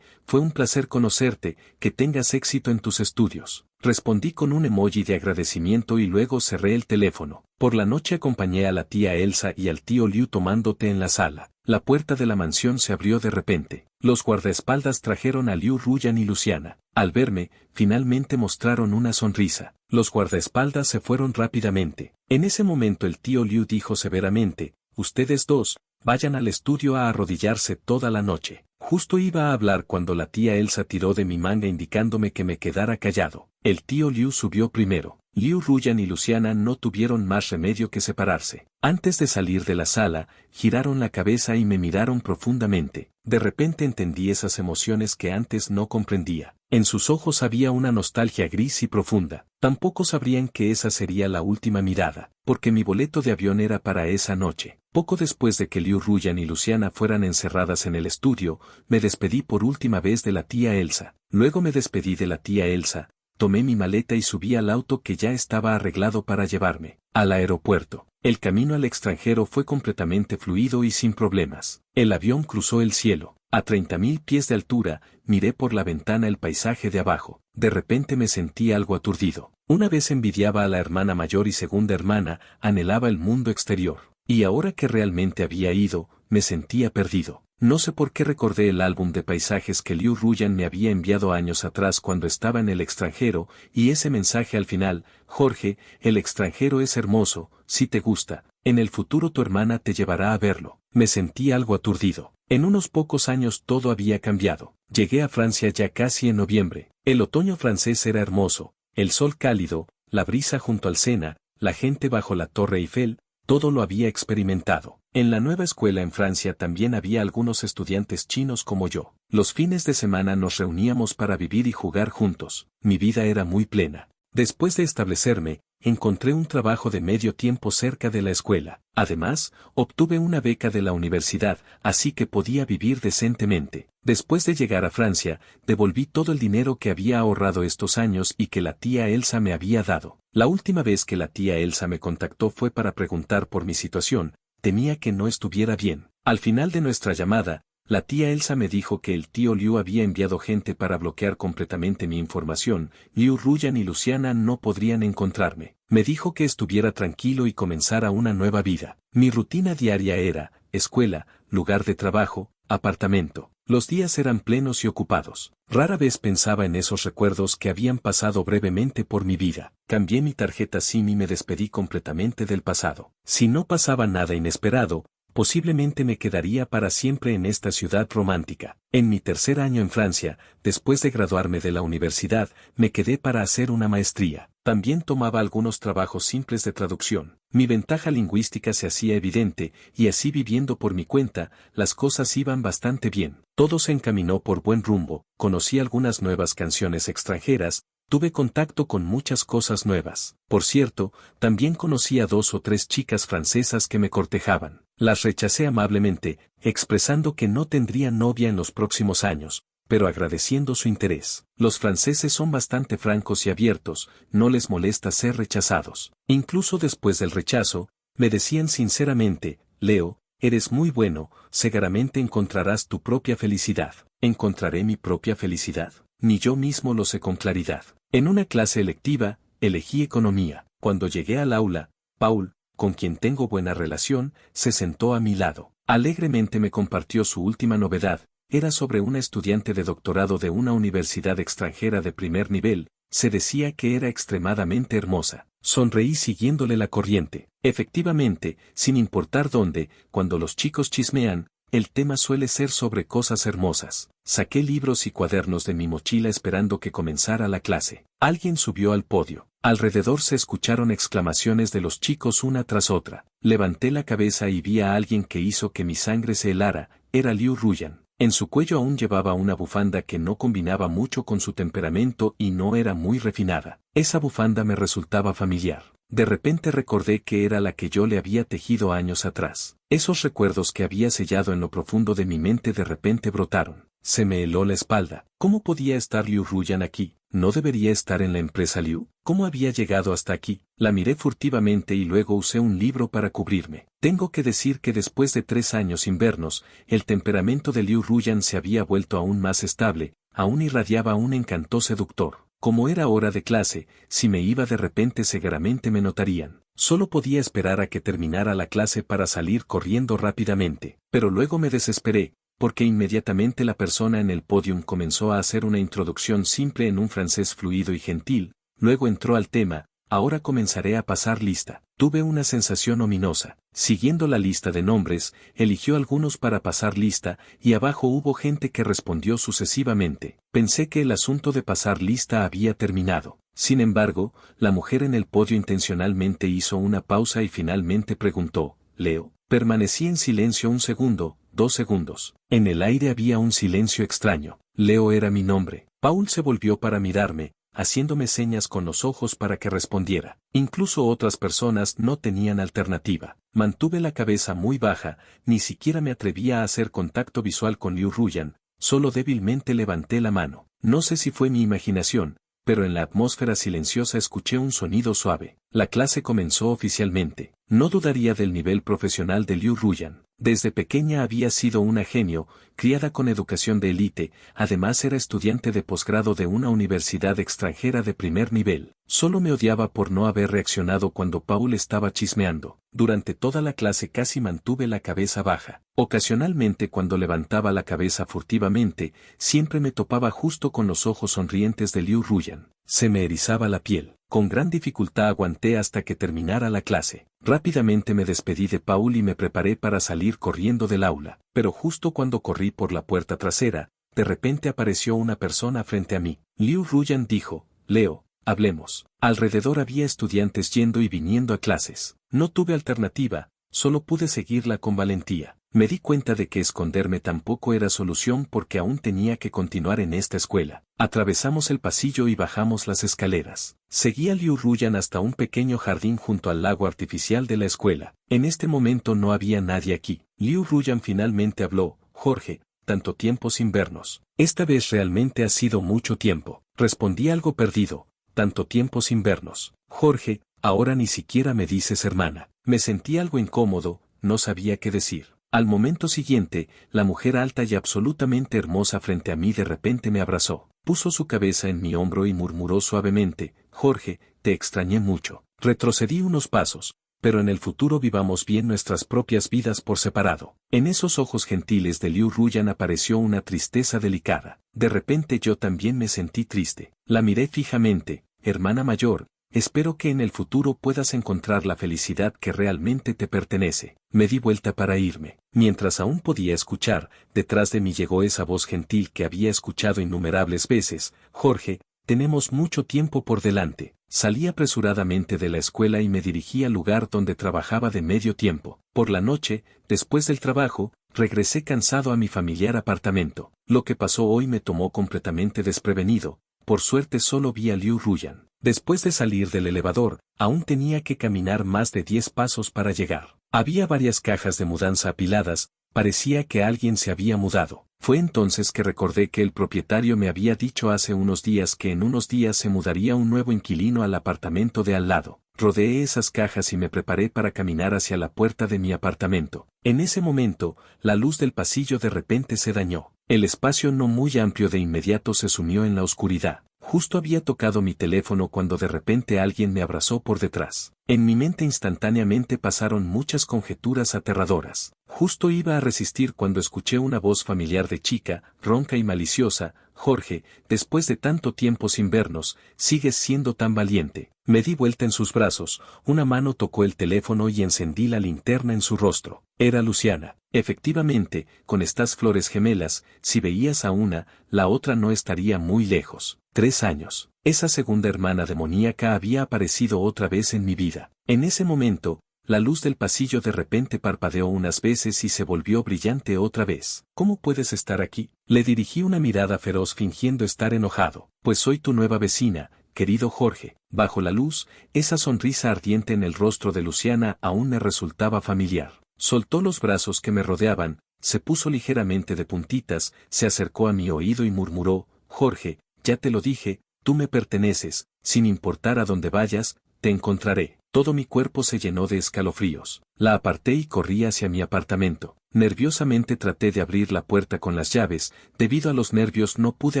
fue un placer conocerte, que tengas éxito en tus estudios. Respondí con un emoji de agradecimiento y luego cerré el teléfono. Por la noche acompañé a la tía Elsa y al tío Liu tomando té en la sala. La puerta de la mansión se abrió de repente. Los guardaespaldas trajeron a Liu Ruyan y Luciana. Al verme, finalmente mostraron una sonrisa. Los guardaespaldas se fueron rápidamente. En ese momento el tío Liu dijo severamente: ustedes dos, vayan al estudio a arrodillarse toda la noche. Justo iba a hablar cuando la tía Elsa tiró de mi manga indicándome que me quedara callado. El tío Liu subió primero. Liu Ruyan y Luciana no tuvieron más remedio que separarse. Antes de salir de la sala, giraron la cabeza y me miraron profundamente. De repente entendí esas emociones que antes no comprendía. En sus ojos había una nostalgia gris y profunda. Tampoco sabrían que esa sería la última mirada, porque mi boleto de avión era para esa noche. Poco después de que Liu Ruyan y Luciana fueran encerradas en el estudio, me despedí por última vez de la tía Elsa. Luego me despedí de la tía Elsa, tomé mi maleta y subí al auto que ya estaba arreglado para llevarme al aeropuerto. El camino al extranjero fue completamente fluido y sin problemas. El avión cruzó el cielo. A 30.000 pies de altura, miré por la ventana el paisaje de abajo. De repente me sentí algo aturdido. Una vez envidiaba a la hermana mayor y segunda hermana, anhelaba el mundo exterior. Y ahora que realmente había ido, me sentía perdido. No sé por qué recordé el álbum de paisajes que Liu Ruyan me había enviado años atrás cuando estaba en el extranjero, y ese mensaje al final: Jorge, el extranjero es hermoso, si te gusta, en el futuro tu hermana te llevará a verlo. Me sentí algo aturdido. En unos pocos años todo había cambiado. Llegué a Francia ya casi en noviembre. El otoño francés era hermoso, el sol cálido, la brisa junto al Sena, la gente bajo la Torre Eiffel, todo lo había experimentado. En la nueva escuela en Francia también había algunos estudiantes chinos como yo. Los fines de semana nos reuníamos para vivir y jugar juntos. Mi vida era muy plena. Después de establecerme, encontré un trabajo de medio tiempo cerca de la escuela. Además, obtuve una beca de la universidad, así que podía vivir decentemente. Después de llegar a Francia, devolví todo el dinero que había ahorrado estos años y que la tía Elsa me había dado. La última vez que la tía Elsa me contactó fue para preguntar por mi situación. Temía que no estuviera bien. Al final de nuestra llamada, la tía Elsa me dijo que el tío Liu había enviado gente para bloquear completamente mi información. Liu Ruyan y Luciana no podrían encontrarme. Me dijo que estuviera tranquilo y comenzara una nueva vida. Mi rutina diaria era: escuela, lugar de trabajo, apartamento. Los días eran plenos y ocupados. Rara vez pensaba en esos recuerdos que habían pasado brevemente por mi vida. Cambié mi tarjeta SIM y me despedí completamente del pasado. Si no pasaba nada inesperado, posiblemente me quedaría para siempre en esta ciudad romántica. En mi tercer año en Francia, después de graduarme de la universidad, me quedé para hacer una maestría. También tomaba algunos trabajos simples de traducción. Mi ventaja lingüística se hacía evidente, y así viviendo por mi cuenta, las cosas iban bastante bien. Todo se encaminó por buen rumbo, conocí algunas nuevas canciones extranjeras, tuve contacto con muchas cosas nuevas. Por cierto, también conocí a 2 o 3 chicas francesas que me cortejaban. Las rechacé amablemente, expresando que no tendría novia en los próximos años, pero agradeciendo su interés. Los franceses son bastante francos y abiertos, no les molesta ser rechazados. Incluso después del rechazo, me decían sinceramente: Leo, eres muy bueno, seguramente encontrarás tu propia felicidad. ¿Encontraré mi propia felicidad? Ni yo mismo lo sé con claridad. En una clase electiva, elegí economía. Cuando llegué al aula, Paul, con quien tengo buena relación, se sentó a mi lado. Alegremente me compartió su última novedad. Era sobre una estudiante de doctorado de una universidad extranjera de primer nivel. Se decía que era extremadamente hermosa. Sonreí siguiéndole la corriente. Efectivamente, sin importar dónde, cuando los chicos chismean, el tema suele ser sobre cosas hermosas. Saqué libros y cuadernos de mi mochila esperando que comenzara la clase. Alguien subió al podio. Alrededor se escucharon exclamaciones de los chicos una tras otra. Levanté la cabeza y vi a alguien que hizo que mi sangre se helara. Era Liu Ruyan. En su cuello aún llevaba una bufanda que no combinaba mucho con su temperamento y no era muy refinada. Esa bufanda me resultaba familiar. De repente recordé que era la que yo le había tejido años atrás. Esos recuerdos que había sellado en lo profundo de mi mente de repente brotaron. Se me heló la espalda. ¿Cómo podía estar Liu Ruyan aquí? ¿No debería estar en la empresa Liu? ¿Cómo había llegado hasta aquí? La miré furtivamente y luego usé un libro para cubrirme. Tengo que decir que después de 3 años sin vernos, el temperamento de Liu Ruyan se había vuelto aún más estable, aún irradiaba un encanto seductor. Como era hora de clase, si me iba de repente seguramente me notarían. Solo podía esperar a que terminara la clase para salir corriendo rápidamente. Pero luego me desesperé, porque inmediatamente la persona en el podium comenzó a hacer una introducción simple en un francés fluido y gentil, luego entró al tema, ahora comenzaré a pasar lista. Tuve una sensación ominosa. Siguiendo la lista de nombres, eligió algunos para pasar lista, y abajo hubo gente que respondió sucesivamente. Pensé que el asunto de pasar lista había terminado. Sin embargo, la mujer en el podio intencionalmente hizo una pausa y finalmente preguntó, ¿Leo? Permanecí en silencio 1 segundo, 2 segundos. En el aire había un silencio extraño. Leo era mi nombre. Paul se volvió para mirarme, haciéndome señas con los ojos para que respondiera. Incluso otras personas no tenían alternativa. Mantuve la cabeza muy baja, ni siquiera me atrevía a hacer contacto visual con Liu Ruyan, solo débilmente levanté la mano. No sé si fue mi imaginación, pero en la atmósfera silenciosa escuché un sonido suave. La clase comenzó oficialmente. No dudaría del nivel profesional de Liu Ruyan. Desde pequeña había sido una genio, criada con educación de élite, además era estudiante de posgrado de una universidad extranjera de primer nivel. Solo me odiaba por no haber reaccionado cuando Paul estaba chismeando. Durante toda la clase casi mantuve la cabeza baja. Ocasionalmente cuando levantaba la cabeza furtivamente, siempre me topaba justo con los ojos sonrientes de Liu Ruyan. Se me erizaba la piel. Con gran dificultad aguanté hasta que terminara la clase. Rápidamente me despedí de Paul y me preparé para salir corriendo del aula. Pero justo cuando corrí por la puerta trasera, de repente apareció una persona frente a mí. Liu Ruyan dijo, Leo, hablemos. Alrededor había estudiantes yendo y viniendo a clases. No tuve alternativa, solo pude seguirla con valentía. Me di cuenta de que esconderme tampoco era solución porque aún tenía que continuar en esta escuela. Atravesamos el pasillo y bajamos las escaleras. Seguí a Liu Ruyan hasta un pequeño jardín junto al lago artificial de la escuela. En este momento no había nadie aquí. Liu Ruyan finalmente habló, Jorge, tanto tiempo sin vernos. Esta vez realmente ha sido mucho tiempo. Respondí algo perdido, tanto tiempo sin vernos. Jorge, ahora ni siquiera me dices hermana. Me sentí algo incómodo, no sabía qué decir. Al momento siguiente, la mujer alta y absolutamente hermosa frente a mí de repente me abrazó. Puso su cabeza en mi hombro y murmuró suavemente, Jorge, te extrañé mucho. Retrocedí unos pasos, pero en el futuro vivamos bien nuestras propias vidas por separado. En esos ojos gentiles de Liu Ruyan apareció una tristeza delicada. De repente yo también me sentí triste. La miré fijamente, hermana mayor, espero que en el futuro puedas encontrar la felicidad que realmente te pertenece. Me di vuelta para irme. Mientras aún podía escuchar, detrás de mí llegó esa voz gentil que había escuchado innumerables veces, Jorge, tenemos mucho tiempo por delante. Salí apresuradamente de la escuela y me dirigí al lugar donde trabajaba de medio tiempo. Por la noche, después del trabajo, regresé cansado a mi familiar apartamento. Lo que pasó hoy me tomó completamente desprevenido. Por suerte solo vi a Liu Ruyan. Después de salir del elevador, aún tenía que caminar más de 10 pasos para llegar. Había varias cajas de mudanza apiladas, parecía que alguien se había mudado. Fue entonces que recordé que el propietario me había dicho hace unos días que en unos días se mudaría un nuevo inquilino al apartamento de al lado. rodeé esas cajas y me preparé para caminar hacia la puerta de mi apartamento. En ese momento, la luz del pasillo de repente se dañó. El espacio no muy amplio de inmediato se sumió en la oscuridad. Justo había tocado mi teléfono cuando de repente alguien me abrazó por detrás. En mi mente instantáneamente pasaron muchas conjeturas aterradoras. Justo iba a resistir cuando escuché una voz familiar de chica, ronca y maliciosa: Jorge, después de tanto tiempo sin vernos, sigues siendo tan valiente. Me di vuelta en sus brazos, una mano tocó el teléfono y encendí la linterna en su rostro. Era Luciana. Efectivamente, con estas flores gemelas, si veías a una, la otra no estaría muy lejos. 3 años. Esa segunda hermana demoníaca había aparecido otra vez en mi vida. En ese momento, la luz del pasillo de repente parpadeó unas veces y se volvió brillante otra vez. ¿Cómo puedes estar aquí? Le dirigí una mirada feroz fingiendo estar enojado. Pues soy tu nueva vecina, querido Jorge. Bajo la luz, esa sonrisa ardiente en el rostro de Luciana aún me resultaba familiar. Soltó los brazos que me rodeaban, se puso ligeramente de puntitas, se acercó a mi oído y murmuró: Jorge, ya te lo dije, tú me perteneces, sin importar a dónde vayas, te encontraré. Todo mi cuerpo se llenó de escalofríos. La aparté y corrí hacia mi apartamento. Nerviosamente traté de abrir la puerta con las llaves, debido a los nervios no pude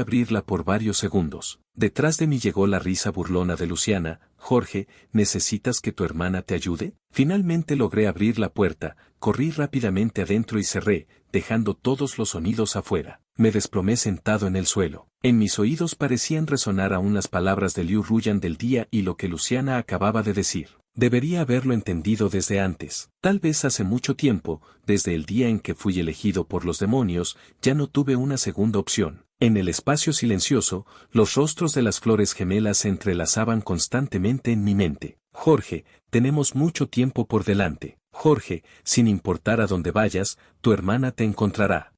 abrirla por varios segundos. Detrás de mí llegó la risa burlona de Luciana: Jorge, ¿necesitas que tu hermana te ayude? Finalmente logré abrir la puerta, corrí rápidamente adentro y cerré, dejando todos los sonidos afuera. Me desplomé sentado en el suelo. En mis oídos parecían resonar aún las palabras de Liu Ruyan del día y lo que Luciana acababa de decir. Debería haberlo entendido desde antes. Tal vez hace mucho tiempo, desde el día en que fui elegido por los demonios, ya no tuve una segunda opción. En el espacio silencioso, los rostros de las flores gemelas se entrelazaban constantemente en mi mente. Jorge, tenemos mucho tiempo por delante. Jorge, sin importar a dónde vayas, tu hermana te encontrará.